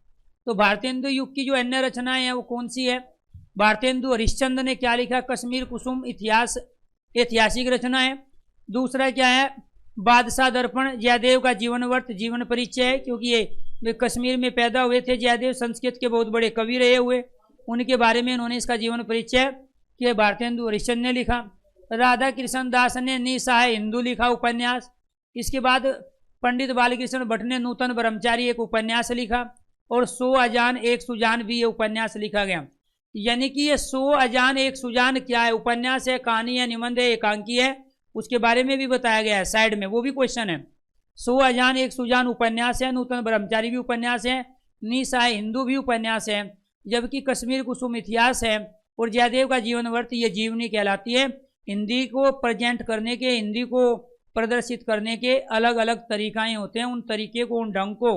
तो भारतेंदु युग की जो अन्य रचनाएं हैं वो कौन सी है। भारतेंदु हरिश्चंद्र ने क्या लिखा, कश्मीर कुसुम, इतिहास, ऐतिहासिक रचना है। दूसरा क्या है, बादशाह दर्पण, जयदेव का जीवन वर्त, जीवन परिचय है, क्योंकि ये कश्मीर में पैदा हुए थे जयदेव, संस्कृत के बहुत बड़े कवि रहे हुए, उनके बारे में इन्होंने इसका जीवन परिचय कि भारतेंदु हरिश्चंद्र ने लिखा। राधा कृष्ण दास ने निसहाय हिंदू लिखा उपन्यास। इसके बाद पंडित बालकृष्ण भट्ट ने नूतन ब्रह्मचारी एक उपन्यास लिखा और 100 अजान एक सुजान भी ये उपन्यास लिखा गया। यानी कि ये 100 अजान एक सुजान क्या है, उपन्यास है, कहानी है, निबंध है, एकांकी है, उसके बारे में भी बताया गया है साइड में, वो भी क्वेश्चन है। 100 अजान एक सुजान उपन्यास है, नूतन ब्रह्मचारी भी उपन्यास है, निसहाय हिंदू भी उपन्यास है, जबकि कश्मीर कुसुम इतिहास है और जयदेव का जीवन वर्त ये जीवनी कहलाती है। हिंदी को प्रेजेंट करने के, हिंदी को प्रदर्शित करने के अलग अलग तरीकाएं होते हैं, उन तरीके को, उन ढंग को,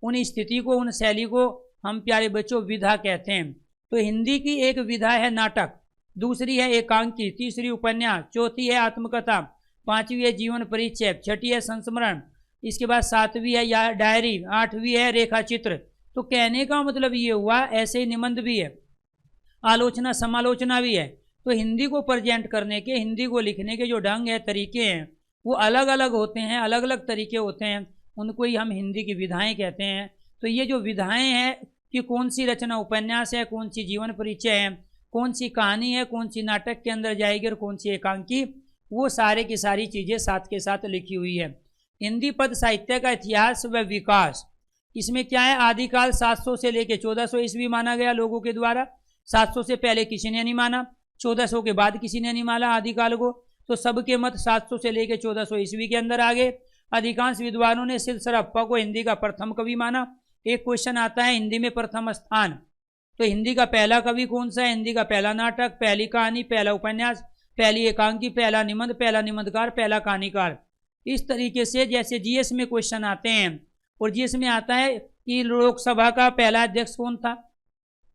उन स्थिति को, उन शैली को हम प्यारे बच्चों विधा कहते हैं। तो हिंदी की एक विधा है नाटक, दूसरी है एकांकी, तीसरी उपन्यास, चौथी है आत्मकथा, पांचवी है जीवन परिचय, छठी है संस्मरण, इसके बाद सातवीं है या डायरी, आठवीं है रेखा चित्र। तो कहने का मतलब ये हुआ, ऐसे ही निबंध भी है, आलोचना समालोचना भी है। तो हिंदी को प्रेजेंट करने के, हिंदी को लिखने के जो ढंग है, तरीके हैं, वो अलग अलग होते हैं, अलग अलग तरीके होते हैं, उनको ही हम हिंदी की विधाएं कहते हैं। तो ये जो विधाएं हैं कि कौन सी रचना उपन्यास है, कौन सी जीवन परिचय है, कौन सी कहानी है, कौन सी नाटक के अंदर जाएगी और कौन सी एकांकी, वो सारे की सारी चीज़ें साथ के साथ लिखी हुई है। हिंदी पद साहित्य का इतिहास व विकास, इसमें क्या है, आदिकाल 700 से लेके 1400 ईस्वी माना गया लोगों के द्वारा। 700 से पहले किसी ने नहीं माना, 1400 के बाद किसी ने नहीं माना आदिकाल को, तो सबके मत 700 से लेके 1400 ईस्वी के अंदर आ गए। अधिकांश विद्वानों ने सिद्ध सरप्पा को हिंदी का प्रथम कवि माना। एक क्वेश्चन आता है हिंदी में प्रथम स्थान, तो हिंदी का पहला कवि कौन सा है, हिंदी का पहला नाटक, पहली कहानी, पहला उपन्यास, पहली एकांकी, पहला निबंध, पहला निबंधकार, पहला कहानीकार। इस तरीके से जैसे जीएस में क्वेश्चन आते हैं, और जीएस में आता है कि लोकसभा का पहला अध्यक्ष कौन था,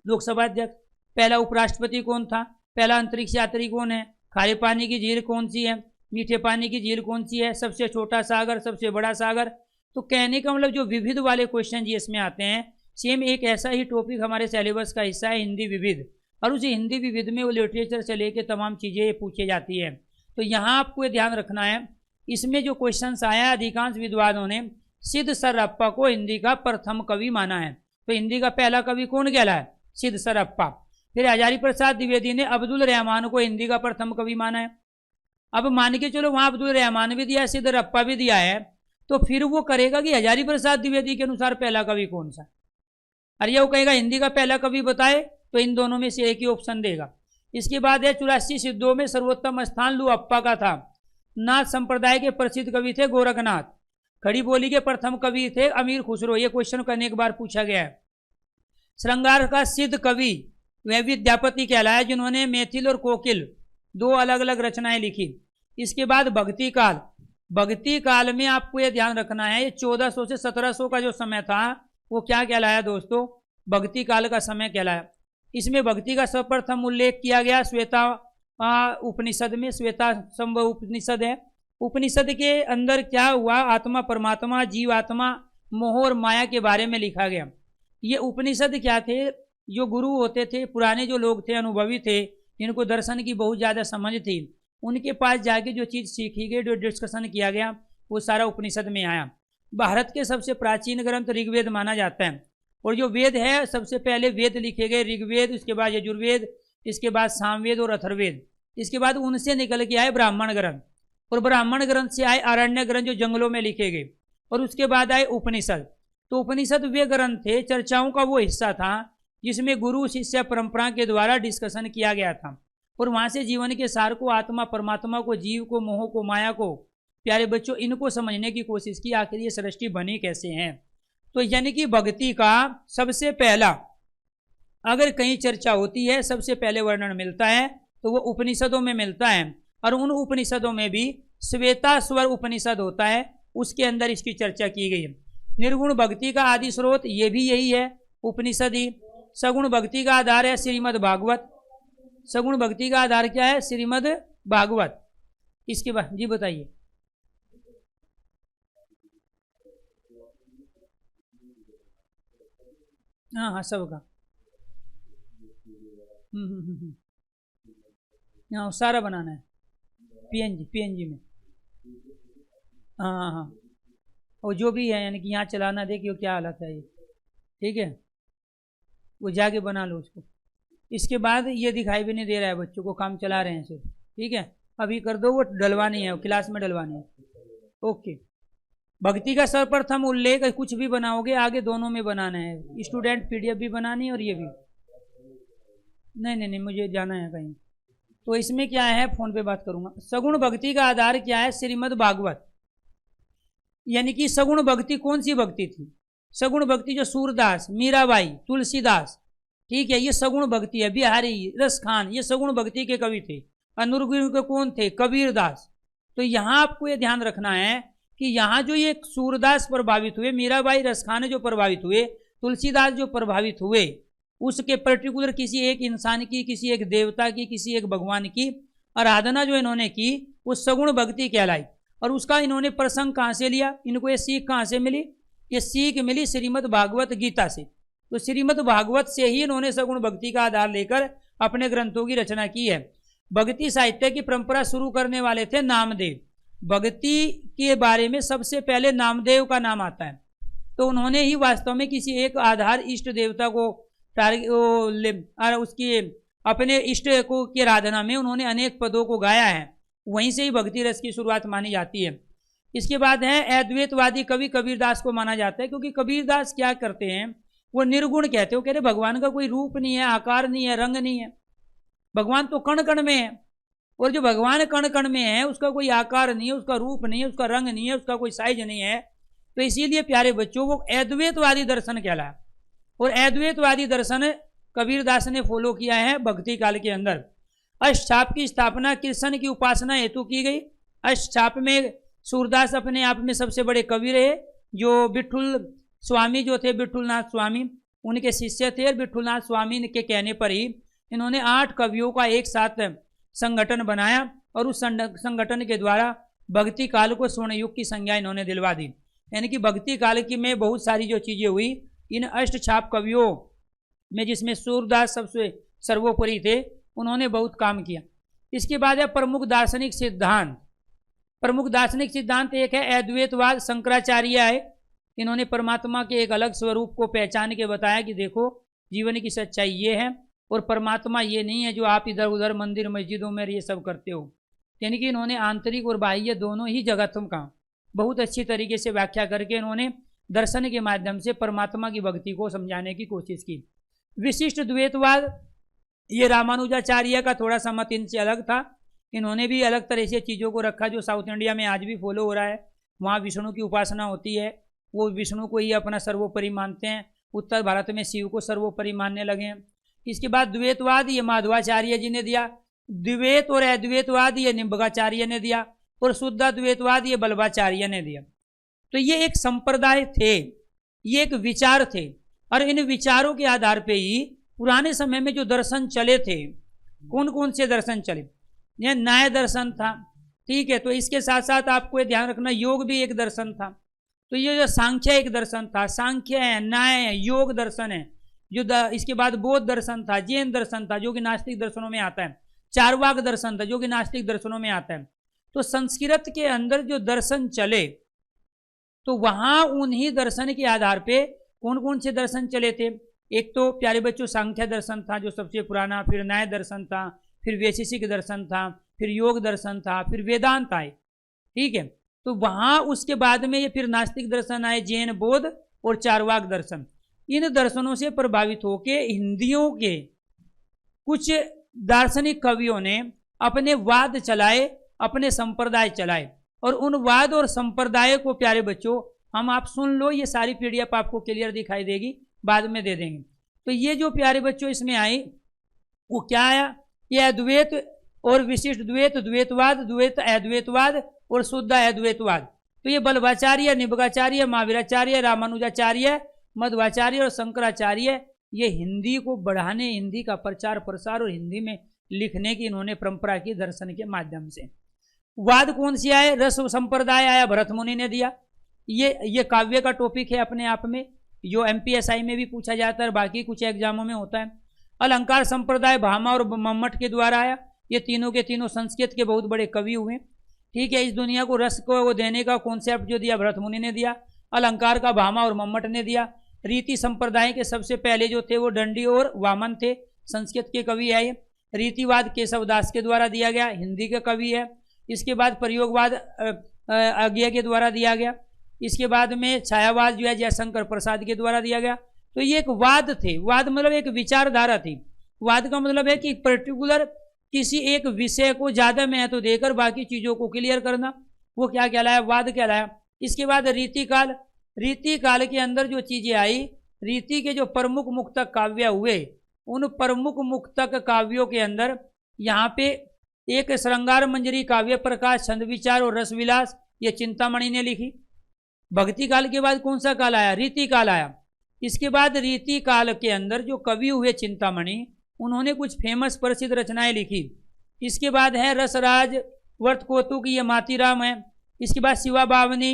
लोकसभा अध्यक्ष, पहला उपराष्ट्रपति कौन था, पहला अंतरिक्ष यात्री कौन है, खारे पानी की झील कौन सी है, मीठे पानी की झील कौन सी है, सबसे छोटा सागर, सबसे बड़ा सागर। तो कहने का मतलब जो विविध वाले क्वेश्चन जीएस में आते हैं, सेम एक ऐसा ही टॉपिक हमारे सिलेबस का हिस्सा है हिंदी विविध, और उस हिंदी विविध में वो लिटरेचर से लेके तमाम चीज़ें पूछी जाती है। तो यहाँ आपको ये ध्यान रखना है, इसमें जो क्वेश्चंस आया अधिकांश विद्वानों ने सिद्ध सरप्पा को हिंदी का प्रथम कवि माना है। तो हिंदी का पहला कवि कौन कहला है, सिद्ध सरप्पा। फिर हजारी प्रसाद द्विवेदी ने अब्दुल रहमान को हिंदी का प्रथम कवि माना है। अब मान के चलो वहाँ अब्दुल रहमान भी दिया है, सिद्ध रप्पा भी दिया है, तो फिर वो करेगा कि हजारी प्रसाद द्विवेदी के अनुसार पहला कवि कौन सा, अरे वो कहेगा हिंदी का पहला कवि बताए, तो इन दोनों में से एक ही ऑप्शन देगा। इसके बाद है 84 सिद्धों में सर्वोत्तम स्थान लुअप्पा का था। नाथ संप्रदाय के प्रसिद्ध कवि थे गोरखनाथ। खड़ी बोली के प्रथम कवि थे अमीर खुसरो, ये क्वेश्चन का अनेक बार पूछा गया है। श्रृंगार का सिद्ध कवि वह विद्यापति कहलाया, जिन्होंने मैथिल और कोकिल दो अलग अलग रचनाएं लिखी। इसके बाद भक्ति काल, भक्ति काल में आपको यह ध्यान रखना है, ये 1400 से 1700 का जो समय था वो क्या कहलाया दोस्तों, भक्ति काल का समय कहलाया। इसमें भक्ति का सर्वप्रथम उल्लेख किया गया श्वेता उपनिषद में। श्वेता संभव उपनिषद है। उपनिषद के अंदर क्या हुआ, आत्मा परमात्मा, जीव आत्मा, मोह और माया के बारे में लिखा गया। ये उपनिषद क्या थे, जो गुरु होते थे, पुराने जो लोग थे, अनुभवी थे, जिनको दर्शन की बहुत ज़्यादा समझ थी, उनके पास जाके जो चीज़ सीखी गई, जो डिस्कशन किया गया, वो सारा उपनिषद में आया। भारत के सबसे प्राचीन ग्रंथ ऋग्वेद माना जाता है, और जो वेद है सबसे पहले वेद लिखे गए ऋग्वेद, उसके बाद यजुर्वेद, इसके बाद सामवेद और अथर्ववेद। इसके बाद उनसे निकल के आए ब्राह्मण ग्रंथ, और ब्राह्मण ग्रंथ से आए आरण्य ग्रंथ जो जंगलों में लिखे गए, और उसके बाद आए उपनिषद। तो उपनिषद वे ग्रंथ थे, चर्चाओं का वो हिस्सा था जिसमें गुरु शिष्य परंपरा के द्वारा डिस्कशन किया गया था, और वहाँ से जीवन के सार को, आत्मा परमात्मा को, जीव को, मोह को, माया को, प्यारे बच्चों, इनको समझने की कोशिश की, आखिर ये सृष्टि बनी कैसे हैं। तो यानी कि भक्ति का सबसे पहला अगर कहीं चर्चा होती है, सबसे पहले वर्णन मिलता है तो वो उपनिषदों में मिलता है, और उन उपनिषदों में भी श्वेता स्वर उपनिषद होता है, उसके अंदर इसकी चर्चा की गई है। निर्गुण भक्ति का आदि स्रोत ये भी यही है, उपनिषद ही। सगुण भक्ति का आधार है श्रीमद् भागवत। सगुण भक्ति का आधार क्या है, श्रीमद् भागवत। इसके बाद जी बताइए। हाँ हाँ सबका, हाँ सारा बनाना है पीएनजी में। हाँ हाँ हाँ, और जो भी है यानी कि यहाँ चलाना, देखिए क्या हालत है ये, ठीक है, वो जाके बना लो उसको। इसके बाद ये दिखाई भी नहीं दे रहा है बच्चों को, काम चला रहे हैं सिर्फ, ठीक है, अभी कर दो, वो डलवानी है, क्लास में डलवानी है। ओके, भक्ति का सर्वप्रथम उल्लेख, कुछ भी बनाओगे आगे दोनों में बनाना है, स्टूडेंट पीडीएफ भी बनानी है और ये भी। नहीं नहीं नहीं, मुझे जाना है कहीं, तो इसमें क्या है, फोन पे बात करूंगा। सगुण भक्ति का आधार क्या है, श्रीमद् भागवत। यानी कि सगुण भक्ति कौन सी भक्ति थी, सगुण भक्ति जो सूरदास, मीराबाई, तुलसीदास, ठीक है, ये सगुण भक्ति है। बिहारी, रस खान, ये सगुण भक्ति के कवि थे। अनुग्रह के कौन थे, कबीरदास। तो यहाँ आपको ये ध्यान रखना है कि यहाँ जो ये सूरदास प्रभावित हुए, मीराबाई, रस खान जो प्रभावित हुए, तुलसीदास जो प्रभावित हुए, उसके पर्टिकुलर किसी एक इंसान की, किसी एक देवता की, किसी एक भगवान की आराधना जो इन्होंने की, वो सगुण भक्ति कहलाई। और उसका इन्होंने प्रसंग कहाँ से लिया, इनको ये सीख कहाँ से मिली, ये सीख मिली श्रीमद् भागवत गीता से। तो श्रीमद् भागवत से ही इन्होंने सगुण भक्ति का आधार लेकर अपने ग्रंथों की रचना की है। भक्ति साहित्य की परंपरा शुरू करने वाले थे नामदेव। भक्ति के बारे में सबसे पहले नामदेव का नाम आता है। तो उन्होंने ही वास्तव में किसी एक आधार इष्ट देवता को उसकी अपने इष्ट को की आराधना में उन्होंने अनेक पदों को गाया है, वहीं से ही भक्ति रस की शुरुआत मानी जाती है। इसके बाद है अद्वैतवादी कवि कबीरदास को माना जाता है, क्योंकि कबीरदास क्या करते हैं, वो निर्गुण कहते हैं। वो कह रहे भगवान का कोई रूप नहीं है, आकार नहीं है, रंग नहीं है, भगवान तो कण कण में है, और जो भगवान कण कण में है उसका कोई आकार नहीं है, उसका रूप नहीं है, उसका रंग नहीं है, उसका कोई साइज नहीं है। तो इसीलिए प्यारे बच्चों वो अद्वैतवादी दर्शन कहलाया। और अद्वैतवादी दर्शन कबीरदास ने फॉलो किया है भक्ति काल के अंदर। अष्टछाप की स्थापना कृष्ण की उपासना हेतु की गई। अष्टछाप में सूरदास अपने आप में सबसे बड़े कवि रहे, जो बिठुल स्वामी जो थे, बिठुलनाथ स्वामी उनके शिष्य थे, और बिठुलनाथ स्वामी के कहने पर ही इन्होंने 8 कवियों का एक साथ संगठन बनाया, और उस संगठन के द्वारा भक्ति काल को स्वर्ण युग की संज्ञा इन्होंने दिलवा दी। यानी कि भक्ति काल की में बहुत सारी जो चीज़ें हुई इन अष्टछाप कवियों में, जिसमें सूरदास सबसे सर्वोपरि थे, उन्होंने बहुत काम किया। इसके बाद है प्रमुख दार्शनिक सिद्धांत। प्रमुख दार्शनिक सिद्धांत एक है अद्वैतवाद। शंकराचार्य है, इन्होंने परमात्मा के एक अलग स्वरूप को पहचान के बताया कि देखो जीवन की सच्चाई ये है, और परमात्मा ये नहीं है जो आप इधर उधर मंदिर मस्जिदों में ये सब करते हो। यानी कि इन्होंने आंतरिक और बाह्य दोनों ही जगतों का बहुत अच्छी तरीके से व्याख्या करके इन्होंने दर्शन के माध्यम से परमात्मा की भक्ति को समझाने की कोशिश की। विशिष्ट द्वैतवाद, ये रामानुजाचार्य का थोड़ा सा मत इनसे अलग था। इन्होंने भी अलग तरह से चीज़ों को रखा, जो साउथ इंडिया में आज भी फॉलो हो रहा है। वहाँ विष्णु की उपासना होती है, वो विष्णु को ही अपना सर्वोपरि मानते हैं। उत्तर भारत में शिव को सर्वोपरि मानने लगे हैं। इसके बाद द्वैतवाद ये माधवाचार्य जी ने दिया, द्वैत और अद्वैतवाद ये निम्बकाचार्य ने दिया, और शुद्ध अद्वैतवाद ये बल्लभाचार्य ने दिया। तो ये एक संप्रदाय थे, ये एक विचार थे, और इन विचारों के आधार पे ही पुराने समय में जो दर्शन चले थे, कौन कौन से दर्शन चले, यह न्याय दर्शन था, ठीक है। तो इसके साथ साथ आपको ये ध्यान रखना, योग भी एक दर्शन था। तो ये जो सांख्य एक दर्शन था, सांख्य है, न्याय है, योग दर्शन है जो इसके बाद बौद्ध दर्शन था, जैन दर्शन था जो कि नास्तिक दर्शनों में आता है, चारवाक दर्शन था जो कि नास्तिक दर्शनों में आता है। तो संस्कृत के अंदर जो दर्शन चले, तो वहां उन्हीं दर्शन के आधार पे कौन कौन से दर्शन चले थे। एक तो प्यारे बच्चों सांख्य दर्शन था जो सबसे पुराना, फिर न्याय दर्शन था, फिर वैशेषिक दर्शन था, फिर योग दर्शन था, फिर वेदांत आए, ठीक है। तो वहां उसके बाद में ये फिर नास्तिक दर्शन आए, जैन, बौद्ध और चारवाक दर्शन। इन दर्शनों से प्रभावित होकर हिंदियों के कुछ दार्शनिक कवियों ने अपने वाद चलाए, अपने संप्रदाय चलाए, और उन वाद और संप्रदाय को प्यारे बच्चों हम आप सुन लो, ये सारी पीडीएफ आपको क्लियर दिखाई देगी, बाद में दे देंगे। तो ये जो प्यारे बच्चों इसमें आई वो क्या आया, ये अद्वैत और विशिष्ट द्वैत, द्वैतवाद, द्वैत अद्वैतवाद और शुद्ध अद्वैतवाद। तो ये बल्लभाचार्य, निम्बकाचार्य, महावीराचार्य, रामानुजाचार्य, मध्वाचार्य और शंकराचार्य, ये हिंदी को बढ़ाने, हिंदी का प्रचार प्रसार और हिंदी में लिखने की इन्होंने परंपरा की दर्शन के माध्यम से। वाद कौन सी आए, रस संप्रदाय आया, भरत मुनि ने दिया। ये काव्य का टॉपिक है अपने आप में, जो एमपीएसआई में भी पूछा जाता है, बाकी कुछ एग्जामों में होता है। अलंकार संप्रदाय भामा और मम्मट के द्वारा आया। ये तीनों के तीनों संस्कृत के बहुत बड़े कवि हुए, ठीक है। इस दुनिया को रस को वो देने का कॉन्सेप्ट जो दिया भरत मुनि ने दिया, अलंकार का भामा और मम्मट ने दिया। रीति संप्रदाय के सबसे पहले जो थे वो दंडी और वामन थे, संस्कृत के कवि है ये। रीतिवाद केशवदास के द्वारा दिया गया, हिंदी का कवि है। इसके बाद प्रयोगवाद अज्ञा के द्वारा दिया गया। इसके बाद में छायावाद जो है जयशंकर प्रसाद के द्वारा दिया गया। तो ये एक वाद थे, वाद मतलब एक विचारधारा थी। वाद का मतलब है कि पर्टिकुलर किसी एक विषय को ज़्यादा महत्व देकर बाकी चीज़ों को क्लियर करना, वो क्या कहलाया, वाद कहलाया। इसके बाद रीतिकाल, रीतिकाल के अंदर जो चीज़ें आई, रीति के जो प्रमुख मुक्तक काव्य हुए, उन प्रमुख मुक्तक काव्यों के अंदर यहाँ पे एक श्रृंगार मंजरी काव्य प्रकाश, छंद विचार और रसविलास, ये चिंतामणि ने लिखी। भक्ति काल के बाद कौन सा काल आया, रीति काल आया। इसके बाद रीति काल के अंदर जो कवि हुए चिंतामणि, उन्होंने कुछ फेमस प्रसिद्ध रचनाएं लिखी। इसके बाद है रसराज, वर्त कौतुक, ये मातीराम है। इसके बाद शिवा बावनी,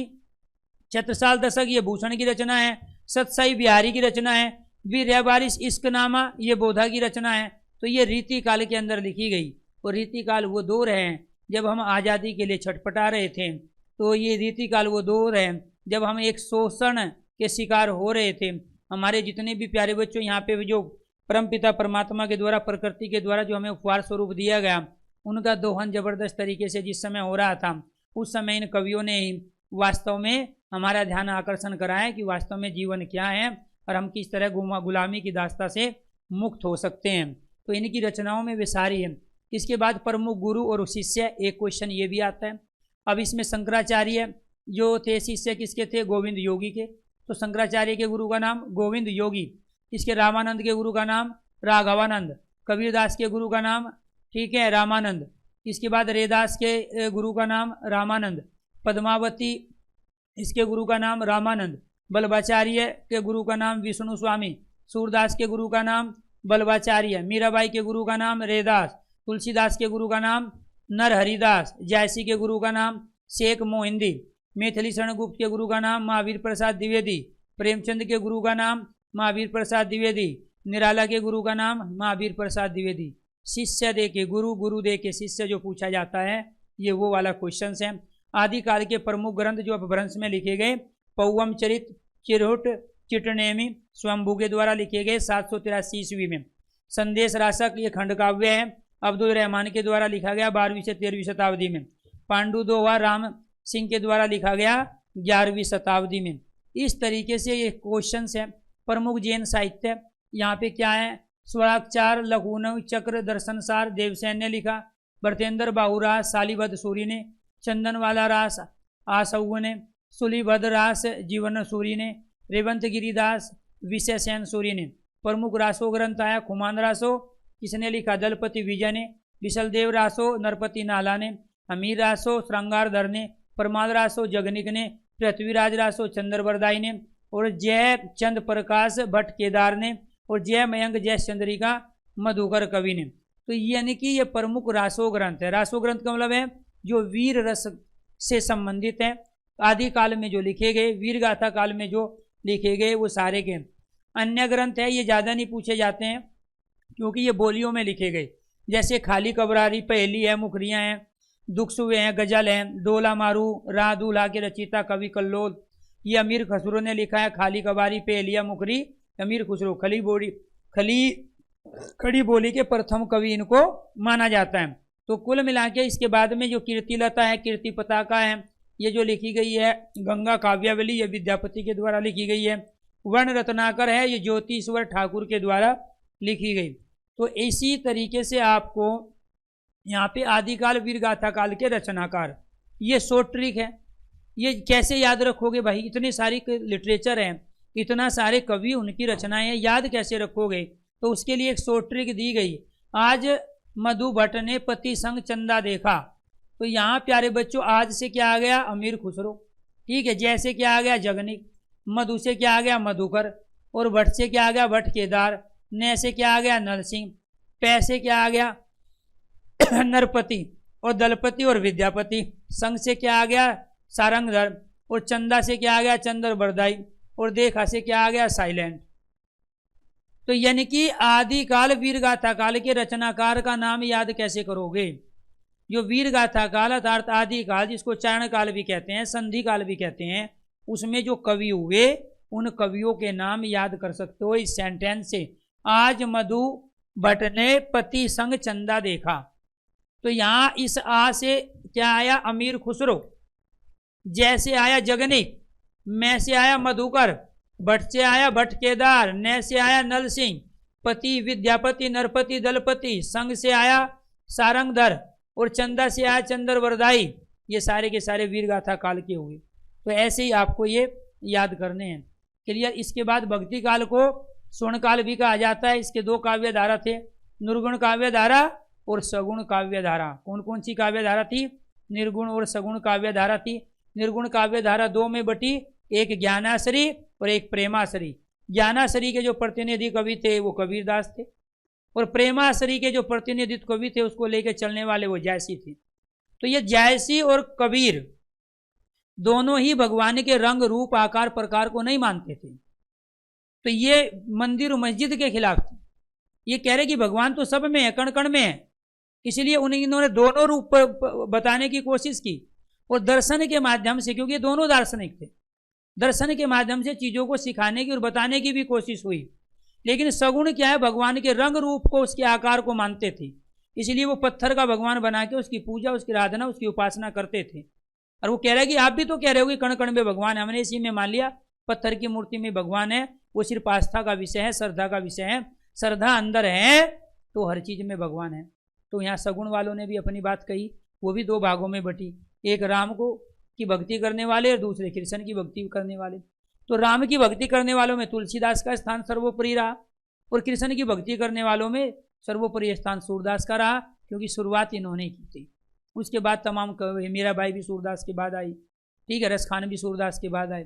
छत्रसाल दशक, ये भूषण की रचना है। सतसाई बिहारी की रचना है। वीरबारिश इश्कनामा, ये बोधा की रचना है। तो ये रीति काल के अंदर लिखी गई। और रीति काल वो दौर है जब हम आज़ादी के लिए छटपटा रहे थे। तो ये रीति काल वो दौर है जब हम एक शोषण के शिकार हो रहे थे। हमारे जितने भी प्यारे बच्चों यहाँ पे जो परमपिता परमात्मा के द्वारा, प्रकृति के द्वारा जो हमें उपहार स्वरूप दिया गया, उनका दोहन जबरदस्त तरीके से जिस समय हो रहा था, उस समय इन कवियों ने ही वास्तव में हमारा ध्यान आकर्षण कराएं कि वास्तव में जीवन क्या है और हम किस तरह गुलामी की दास्ता से मुक्त हो सकते हैं। तो इनकी रचनाओं में वे सारी है। इसके बाद प्रमुख गुरु और शिष्य, एक क्वेश्चन ये भी आता है। अब इसमें शंकराचार्य जो थे, शिष्य किसके थे? गोविंद योगी के। तो शंकराचार्य के गुरु का नाम गोविंद योगी, इसके रामानंद के गुरु का नाम राघवानंद, कबीरदास के गुरु का नाम, ठीक है, रामानंद। इसके बाद रैदास के गुरु का नाम रामानंद, पद्मावती इसके गुरु का नाम रामानंद, बल्लभाचार्य के गुरु का नाम विष्णु स्वामी, सूरदास के गुरु का नाम बल्लभाचार्य, मीराबाई के गुरु का नाम रैदास, तुलसीदास के गुरु का नाम नरहरिदास, जायसी के गुरु का नाम शेख मोहिंदी, मैथिली शरण गुप्त के गुरु का नाम महावीर प्रसाद द्विवेदी, प्रेमचंद के गुरु का नाम महावीर प्रसाद द्विवेदी, निराला के गुरु का नाम महावीर प्रसाद द्विवेदी। शिष्य दे के गुरु, गुरु दे के शिष्य जो पूछा जाता है, ये वो वाला क्वेश्चन है। आदिकाल के प्रमुख ग्रंथ जो अपभ्रंश में लिखे गए, पौवम चरित, चिरहुट, चिटनेमी स्वयंभू के द्वारा लिखे गए 783 ईस्वी में। संदेश रासक ये खंड काव्य है, अब्दुल रहमान के द्वारा लिखा गया 12वीं से 13वीं शताब्दी में। पांडु दोहा राम सिंह के द्वारा लिखा गया 11वीं शताब्दी में। इस तरीके से ये क्वेश्चन है। प्रमुख जैन साहित्य यहाँ पे क्या है? स्वराचार, लघुनव चक्र, दर्शनसार देवसेन ने लिखा, भरतेंद्र बाहुरास, सालीभद्र सूरी ने, चंदनवाला रास आसऊ ने, सुलीभद्र रास जीवन सूरी ने, रेवंत गिरिदास विशेषैन सूरी ने। प्रमुख रासो ग्रंथ आया खुमान रासो, किसने लिखा? दलपति विजय ने, विशलदेव रासो नरपति नाला ने, अमीर रासो श्रृंगारधर ने, परमाल रासो जगनिक ने, पृथ्वीराज रासो चंद्रवरदाई ने, और जय चंद प्रकाश भट्ट केदार ने, और जय मयंक जय चंद्रिका मधुकर कवि ने। तो यानी कि ये प्रमुख रासो ग्रंथ है। रासो ग्रंथ का मतलब है जो वीर रस से संबंधित है, आदि काल में जो लिखे गए, वीर गाथा काल में जो लिखे गए वो सारे के। अन्य ग्रंथ है ये ज़्यादा नहीं पूछे जाते हैं क्योंकि ये बोलियों में लिखे गए, जैसे खाली कबरारी, पहेली है, मुखरियाँ हैं, दुख सुवे हैं, गजल हैं, डोला मारू, राह दूल्हा के रचयिता कवि कल्लोल, ये अमीर खसरो ने लिखा है। खाली कबारी, पहेलिया, मुखरी, अमीर खुसरो। खड़ी बोली के प्रथम कवि इनको माना जाता है। तो कुल मिला के इसके बाद में जो कीर्तिलता है, कीर्ति पताका है, ये जो लिखी गई है गंगा काव्यावली, ये विद्यापति के द्वारा लिखी गई है। वर्ण रत्नाकर है, ये ज्योतिश्वर ठाकुर के द्वारा लिखी गई। तो इसी तरीके से आपको यहाँ पे आदिकाल वीर गाथा काल के रचनाकार, ये शॉर्ट ट्रिक है। ये कैसे याद रखोगे भाई? इतनी सारी लिटरेचर है, इतना सारे कवि, उनकी रचनाएं हैं, याद कैसे रखोगे? तो उसके लिए एक शॉर्ट ट्रिक दी गई। आज मधु भट्ट ने पति संग चंदा देखा, तो यहाँ प्यारे बच्चों आज से क्या आ गया? अमीर खुसरो, ठीक है। जैसे क्या आ गया? जगनिक। मधु से क्या आ गया? मधुकर। और भट्ट से क्या आ गया? भट्ट केदार। न से क्या आ गया? नल सिंह। पै से क्या आ गया? नरपति। और दलपति और विद्यापति। संग से क्या आ गया? सारंगधर। और चंदा से क्या आ गया? चंद्र बरदाई। और देखा से क्या आ गया? साइलेंट। तो यानी कि आदिकाल वीर गाथा काल के रचनाकार का नाम याद कैसे करोगे? जो वीर गाथा काल अर्थात आदिकाल, जिसको चरण काल भी कहते हैं, संधि काल भी कहते हैं, उसमें जो कवि हुए उन कवियों के नाम याद कर सकते हो इस सेंटेंस से। आज मधु भट्ट ने पति संग चंदा देखा, तो यहाँ इस आ से क्या आया? अमीर खुसरो। जैसे आया जगनिक, मैं से आया मधुकर, भट्ट से आया भट्ट केदार, न से आया नल सिंह, पति विद्यापति, नरपति दलपति, संग से आया सारंगधर, और चंदा से आया चंद्रवरदाई। ये सारे के सारे वीर गाथा काल के हुए। तो ऐसे ही आपको ये याद करने हैं। क्लियर? इसके बाद भक्ति काल को स्वर्ण काल भी कहा जाता है। इसके दो काव्य धारा थे, निर्गुण काव्य धारा और सगुण काव्य धारा। कौन कौन सी काव्य धारा थी? निर्गुण और सगुण काव्य धारा थी। निर्गुण काव्य धारा दो में बटी, एक ज्ञानाश्री और एक प्रेमाश्री। ज्ञानाश्री के जो प्रतिनिधि कवि थे वो कबीरदास थे, और प्रेमाश्री के जो प्रतिनिधित्व कवि थे उसको लेकर चलने वाले वो जायसी थे। तो ये जायसी और कबीर दोनों ही भगवान के रंग रूप आकार प्रकार को नहीं मानते थे। तो ये मंदिर और मस्जिद के खिलाफ थे। ये कह रहे कि भगवान तो सब में है, कण कण में है, इसलिए इन्होंने दोनों रूप बताने की कोशिश की। और दर्शन के माध्यम से, क्योंकि ये दोनों दार्शनिक थे, दर्शन के माध्यम से चीज़ों को सिखाने की और बताने की भी कोशिश हुई। लेकिन सगुण क्या है? भगवान के रंग रूप को, उसके आकार को मानते थे, इसलिए वो पत्थर का भगवान बना के उसकी पूजा, उसकी आराधना, उसकी उपासना करते थे। और वो कह रहा है कि आप भी तो कह रहे हो कि कण कण में भगवान है, हमने इसी में मान लिया पत्थर की मूर्ति में भगवान है, वो सिर्फ आस्था का विषय है, श्रद्धा का विषय है, श्रद्धा अंदर है तो हर चीज में भगवान है। तो यहाँ सगुण वालों ने भी अपनी बात कही, वो भी दो भागों में बटी, एक राम को की भक्ति करने वाले और दूसरे कृष्ण की भक्ति करने वाले। तो राम की भक्ति करने वालों में तुलसीदास का स्थान सर्वोपरि रहा और कृष्ण की भक्ति करने वालों में सर्वोपरि स्थान सूरदास का रहा, क्योंकि शुरुआत इन्होंने की थी। उसके बाद तमाम मीराबाई भी सूरदास के बाद आई, ठीक है, रसखान भी सूरदास के बाद आए।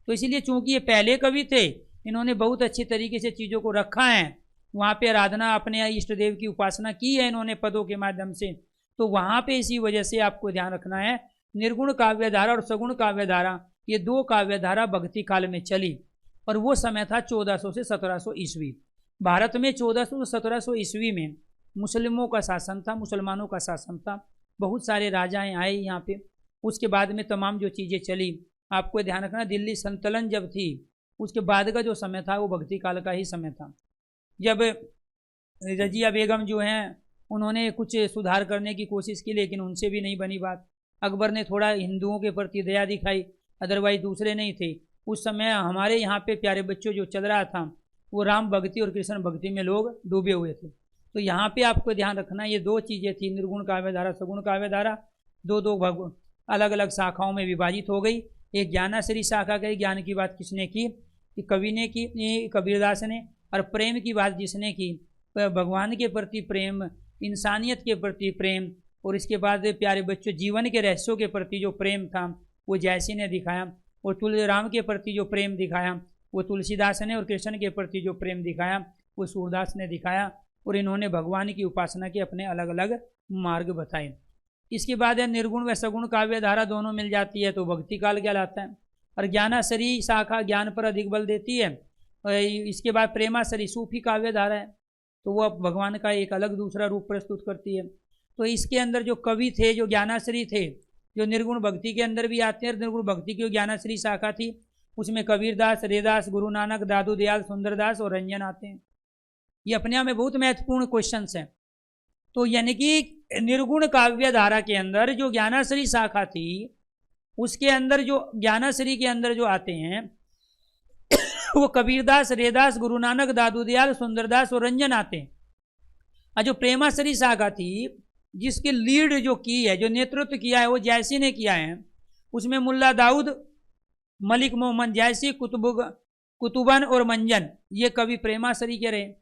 तो इसीलिए चूंकि ये पहले कवि थे, इन्होंने बहुत अच्छे तरीके से चीज़ों को रखा है। वहाँ पे आराधना, अपने इष्ट देव की उपासना की है इन्होंने पदों के माध्यम से। तो वहाँ पे इसी वजह से आपको ध्यान रखना है, निर्गुण काव्यधारा और सगुण काव्यधारा, ये दो काव्यधारा भक्ति काल में चली और वो समय था 1400 से 1700 ईस्वी। भारत में 1400 से 1700 ईस्वी में मुस्लिमों का शासन था, मुसलमानों का शासन था, बहुत सारे राजाएं आए यहाँ पे। उसके बाद में तमाम जो चीज़ें चली, आपको ध्यान रखना, दिल्ली संतलन जब थी उसके बाद का जो समय था वो भक्ति काल का ही समय था। जब रजिया बेगम जो हैं उन्होंने कुछ सुधार करने की कोशिश की, लेकिन उनसे भी नहीं बनी बात। अकबर ने थोड़ा हिंदुओं के प्रति दया दिखाई, अदरवाइज दूसरे नहीं थे। उस समय हमारे यहाँ पे प्यारे बच्चों जो चल रहा था वो राम भक्ति और कृष्ण भक्ति में लोग डूबे हुए थे। तो यहाँ पे आपको ध्यान रखना, ये दो चीज़ें थी, निर्गुण काव्यधारा सगुण काव्यधारा, दो अलग अलग शाखाओं में विभाजित हो गई। एक ज्ञानाश्री शाखा गई, ज्ञान की बात किसने की, कि कवि ने की, कबीरदास ने। और प्रेम की बात जिसने की, भगवान के प्रति प्रेम, इंसानियत के प्रति प्रेम, और इसके बाद प्यारे बच्चों जीवन के रहस्यों के प्रति जो प्रेम था वो जयसी ने दिखाया, और तुलसी राम के प्रति जो प्रेम दिखाया वो तुलसीदास ने, और कृष्ण के प्रति जो प्रेम दिखाया वो सूरदास ने दिखाया। और इन्होंने भगवान की उपासना के अपने अलग अलग मार्ग बताए। इसके बाद है निर्गुण व सगुण काव्यधारा दोनों मिल जाती है तो भक्ति काल कहलाता है। और ज्ञानाश्री शाखा ज्ञान पर अधिक बल देती है। इसके बाद प्रेमाश्री सूफी काव्यधारा है, तो वो भगवान का एक अलग दूसरा रूप प्रस्तुत करती है। तो इसके अंदर जो कवि थे, जो ज्ञानाश्री थे, जो निर्गुण भक्ति के अंदर भी आते हैं, निर्गुण भक्ति की ज्ञानाश्री शाखा थी, उसमें कबीरदास, रेदास, गुरु नानक, दादू दयाल, सुंदरदास और रंजन आते हैं। ये अपने आप में बहुत महत्वपूर्ण क्वेश्चंस हैं। तो यानी कि निर्गुण काव्य धारा के अंदर जो ज्ञानाश्री शाखा थी, उसके अंदर जो ज्ञानाश्री के अंदर जो आते हैं वो कबीरदास, रेदास, गुरु नानक, दादू दयाल, सुंदरदास और रंजन आते हैं। और जो प्रेमाश्री शाखा थी, जिसकी लीड जो की है, जो नेतृत्व किया है वो जयसी ने किया है, उसमें मुल्ला दाऊद, मलिक मोहम्मद जयसी, कुतुबन और मंजन, ये कवि प्रेमाश्री के रहे।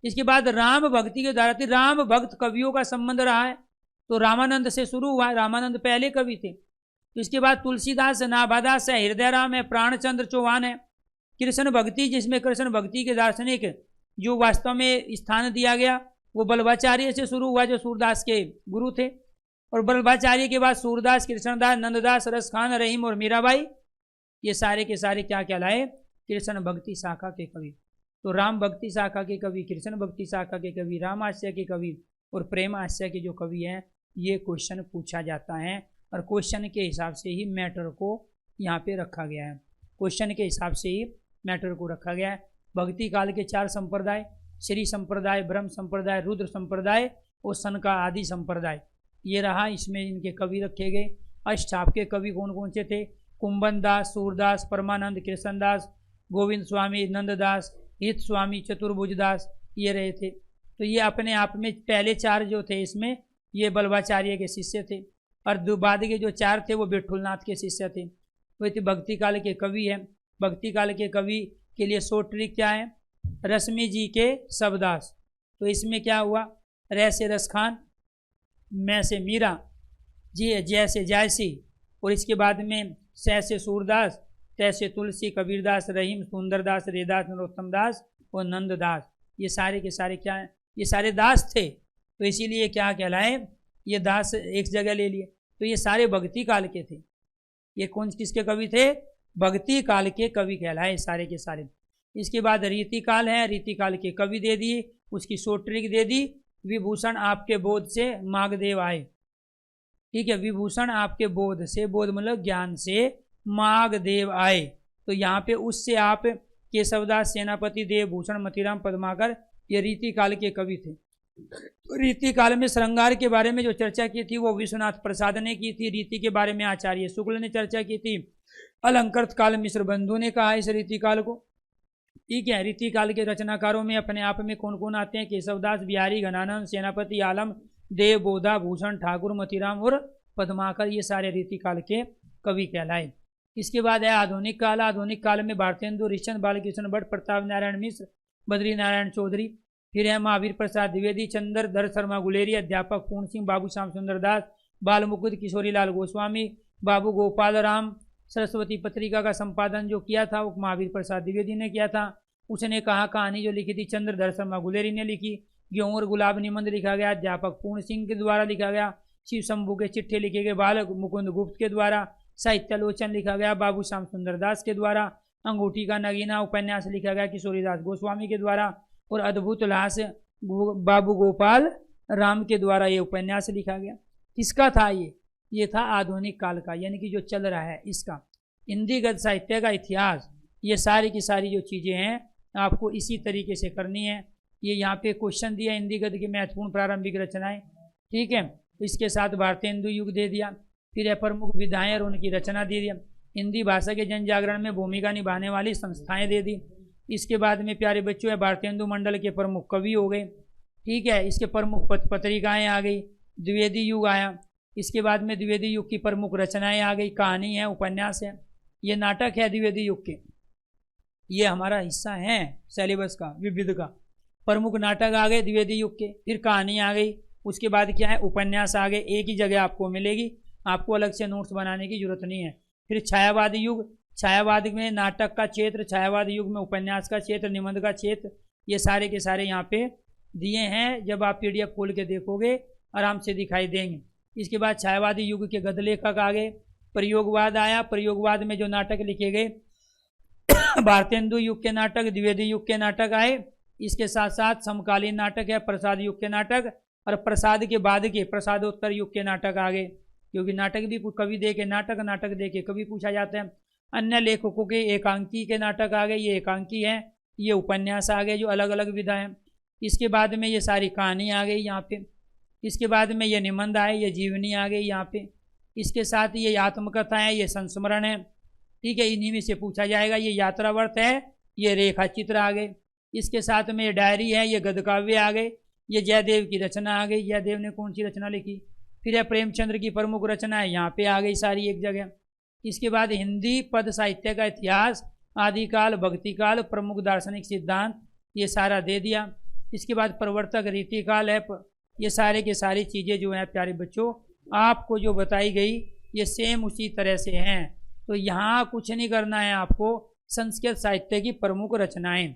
इसके बाद राम भक्ति की धारा थी, राम भक्त कवियों का संबंध रहा है, तो रामानंद से शुरू हुआ है, रामानंद पहले कवि थे। तो इसके बाद तुलसीदास, नाभादास है, हृदय राम है, प्राणचंद्र चौहान है। कृष्ण भक्ति, जिसमें कृष्ण भक्ति के दार्शनिक जो वास्तव में स्थान दिया गया वो बल्लभाचार्य से शुरू हुआ, जो सूरदास के गुरु थे। और बल्लभाचार्य के बाद सूरदास, कृष्णदास, नंददास, रसखान, रहीम और मीराबाई, ये सारे के सारे क्या कहलाए, कृष्ण भक्ति शाखा के कवि। तो राम भक्ति शाखा के कवि, कृष्ण भक्ति शाखा के कवि, राम आश्रय के कवि और प्रेम आश्रय के जो कवि हैं, ये क्वेश्चन पूछा जाता है। और क्वेश्चन के हिसाब से ही मैटर को यहाँ पे रखा गया है, क्वेश्चन के हिसाब से ही मैटर को रखा गया है। भक्ति काल के 4 संप्रदाय, श्री संप्रदाय, ब्रह्म संप्रदाय, रुद्र संप्रदाय और सनका आदि संप्रदाय, ये रहा। इसमें इनके कवि रखे गए। अष्टाप के कवि कौन कौन से थे, कुंभन दास, सूरदास, परमानंद, कृष्णदास, गोविंद स्वामी, नंददास, हित स्वामी, चतुर्भुज दास, ये रहे थे। तो ये अपने आप में पहले 4 जो थे, इसमें ये बल्लभाचार्य के शिष्य थे, और बाद के जो 4 थे वो विठुलनाथ के शिष्य थे। वो तो भक्ति काल के कवि हैं। भक्ति काल के कवि के लिए शॉर्ट ट्रिक क्या है, रश्मि जी के शबदास। तो इसमें क्या हुआ, र से रसखान, मैं से मीरा, जी जय से जयसी, और इसके बाद में स से सूरदास, तय से तुलसी, कबीरदास, रहीम, सुंदरदास, रेदास, नरोत्तम दास और नंददास। ये सारे के सारे क्या हैं, ये सारे दास थे। तो इसीलिए क्या कहलाए, ये दास एक जगह ले लिए। तो ये सारे भक्ति काल के थे। ये कौन किसके कवि थे, भक्ति काल के कवि कहलाए सारे के सारे। इसके बाद रीति काल है, रीति काल के कवि दे दिए, उसकी शॉर्ट ट्रिक दे दी, विभूषण आपके बोध से माघदेव आए। ठीक है, विभूषण आपके बोध से, बोध मतलब ज्ञान से, माघदेव आए। तो यहाँ पे उससे आप केशवदास, सेनापति देव, भूषण, मतीराम, पद्माकर, ये रीति काल के कवि थे। तो रीति काल में श्रृंगार के बारे में जो चर्चा की थी वो विश्वनाथ प्रसाद ने की थी। रीति के बारे में आचार्य शुक्ल ने चर्चा की थी। अलंकृत काल मिश्र बंधु ने कहा इस रीति काल को। ठीक है, रीति काल के रचनाकारों में अपने आप में कौन कौन आते हैं? केशवदास, बिहारी, घनानंद, सेनापति, आलम, देव, बोधा, भूषण, ठाकुर, मोतीराम और पद्माकर, ये सारे रीति काल के कवि कहलाए। इसके बाद है आधुनिक काल। आधुनिक काल में भारतेंदु हरिश्चंद्र, बालकृष्ण भट्ट, प्रताप नारायण मिश्र, बद्री नारायण चौधरी, फिर है महावीर प्रसाद द्विवेदी, चंद्रधर शर्मा गुलेरी, अध्यापक पूर्ण सिंह, बाबू श्याम सुंदर दास, बाल मुकुंद, किशोरी लाल गोस्वामी, बाबू गोपाल राम। सरस्वती पत्रिका का संपादन जो किया था वो महावीर प्रसाद द्विवेदी ने किया था। उसने कहा कहानी जो लिखी थी चंद्रधर शर्मा गुलेरी ने लिखी। गेहूं और गुलाब निबंध लिखा गया अध्यापक पूर्ण सिंह के द्वारा लिखा गया। शिव शंभू के चिट्ठे लिखे गए बाल मुकुंद गुप्त के द्वारा। साहित्यालोचन लिखा गया बाबू श्याम सुंदर दास के द्वारा। अंगूठी का नगीना उपन्यास लिखा गया किशोरीदास गोस्वामी के द्वारा। और अद्भुत उल्लास बाबू गोपाल राम के द्वारा ये उपन्यास लिखा गया। किसका था ये था आधुनिक काल का, यानी कि जो चल रहा है इसका। हिंदी गद्य साहित्य का इतिहास, ये सारी की सारी जो चीज़ें हैं आपको इसी तरीके से करनी है। ये यहाँ पे क्वेश्चन दिया हिंदी गद्य की महत्वपूर्ण प्रारंभिक रचनाएं, ठीक है। इसके साथ भारतेंदु युग दे दिया। फिर है प्रमुख विधाएं और उनकी रचना दे दिया। हिंदी भाषा के जन जागरण में भूमिका निभाने वाली संस्थाएं दे दी। इसके बाद में प्यारे बच्चों है भारतेंदु मंडल के प्रमुख कवि हो गए, ठीक है। इसके प्रमुख पत्रिकाएं आ गई। द्विवेदी युग आया। इसके बाद में द्विवेदी युग की प्रमुख रचनाएं आ गई। कहानी है, उपन्यास है, ये नाटक है द्विवेदी युग के, ये हमारा हिस्सा है सिलेबस का विविध का। प्रमुख नाटक आ गए द्विवेदी युग के। फिर कहानी आ गई। उसके बाद क्या है, उपन्यास आ गए। एक ही जगह आपको मिलेगी, आपको अलग से नोट्स बनाने की जरूरत नहीं है। फिर छायावादी युग, छायावाद में नाटक का क्षेत्र, छायावाद युग में उपन्यास का क्षेत्र, निबंध का क्षेत्र, ये सारे के सारे यहाँ पे दिए हैं। जब आप PDF खोल के देखोगे आराम से दिखाई देंगे। इसके बाद छायावादी युग के गद्य लेखक आ गए। प्रयोगवाद आया। प्रयोगवाद में जो नाटक लिखे गए भारतेंदु युग के नाटक, द्विवेदी युग के नाटक आए। इसके साथ साथ समकालीन नाटक है प्रसाद युग के नाटक, और प्रसाद के बाद के प्रसादोत्तर युग के नाटक आ गए, क्योंकि नाटक भी कवि दे के नाटक, नाटक दे के कवि पूछा जाता है। अन्य लेखकों के एकांकी के नाटक आ गए, ये एकांकी है। ये उपन्यास आ गए जो अलग अलग विधा है। इसके बाद में ये सारी कहानी आ गई यहाँ पे। इसके बाद में ये निबंध आए, ये जीवनी आ गई यहाँ पे। इसके साथ ये आत्मकथा है, ये संस्मरण है, ठीक है। इन्हीं में से पूछा जाएगा। ये यात्रावर्त है, ये रेखा चित्र आ गए। इसके साथ में ये डायरी है, ये गद्यकाव्य आ गए। ये जयदेव की रचना आ गई। जयदेव ने कौन सी रचना लिखी? फिर है प्रेमचंद्र की प्रमुख रचना है, यहाँ पे आ गई सारी एक जगह। इसके बाद हिंदी पद साहित्य का इतिहास, आदिकाल, भक्तिकाल, प्रमुख दार्शनिक सिद्धांत, ये सारा दे दिया। इसके बाद प्रवर्तक रीतिकाल है। ये सारे के सारी चीज़ें जो हैं प्यारे बच्चों आपको जो बताई गई ये सेम उसी तरह से हैं। तो यहाँ कुछ नहीं करना है आपको। संस्कृत साहित्य की प्रमुख रचनाएं,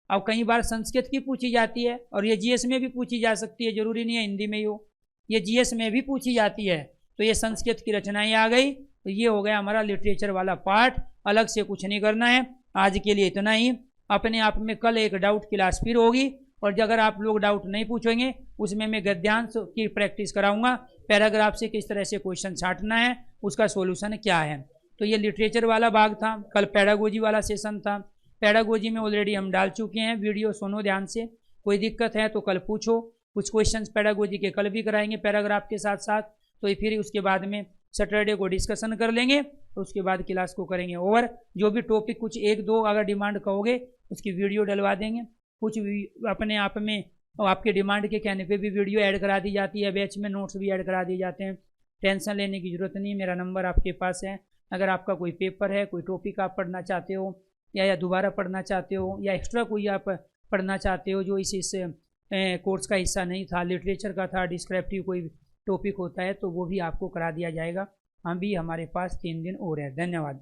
अब कई बार संस्कृत की पूछी जाती है और ये GS में भी पूछी जा सकती है, जरूरी नहीं है हिंदी में ही हो, ये GS में भी पूछी जाती है। तो ये संस्कृत की रचनाएं आ गई। तो ये हो गया हमारा लिटरेचर वाला पार्ट, अलग से कुछ नहीं करना है। आज के लिए इतना ही। अपने आप में कल एक डाउट क्लास फिर होगी, और अगर आप लोग डाउट नहीं पूछेंगे उसमें मैं गद्यांश की प्रैक्टिस कराऊंगा। पैराग्राफ से किस तरह से क्वेश्चन छांटना है, उसका सॉल्यूशन क्या है। तो ये लिटरेचर वाला भाग था। कल पेडागोजी वाला सेशन था। पेडागोजी में ऑलरेडी हम डाल चुके हैं वीडियो, सुनो ध्यान से। कोई दिक्कत है तो कल पूछो। कुछ क्वेश्चंस पेडागोजी के कल भी कराएंगे पैराग्राफ के साथ साथ। तो फिर उसके बाद में सैटरडे को डिस्कशन कर लेंगे, तो उसके बाद क्लास को करेंगे ओवर। जो भी टॉपिक कुछ एक दो अगर डिमांड कहोगे उसकी वीडियो डलवा देंगे। कुछ अपने आप में आपके डिमांड के कहने पे भी वीडियो ऐड करा दी जाती है। बैच में नोट्स भी ऐड करा दिए जाते हैं। टेंशन लेने की ज़रूरत नहीं, मेरा नंबर आपके पास है। अगर आपका कोई पेपर है, कोई टॉपिक आप पढ़ना चाहते हो या दोबारा पढ़ना चाहते हो, या एक्स्ट्रा कोई आप पढ़ना चाहते हो जो इस कोर्स का हिस्सा नहीं था, लिटरेचर का था, डिस्क्रिप्टिव कोई टॉपिक होता है, तो वो भी आपको करा दिया जाएगा। हम भी हमारे पास 3 दिन और है। धन्यवाद।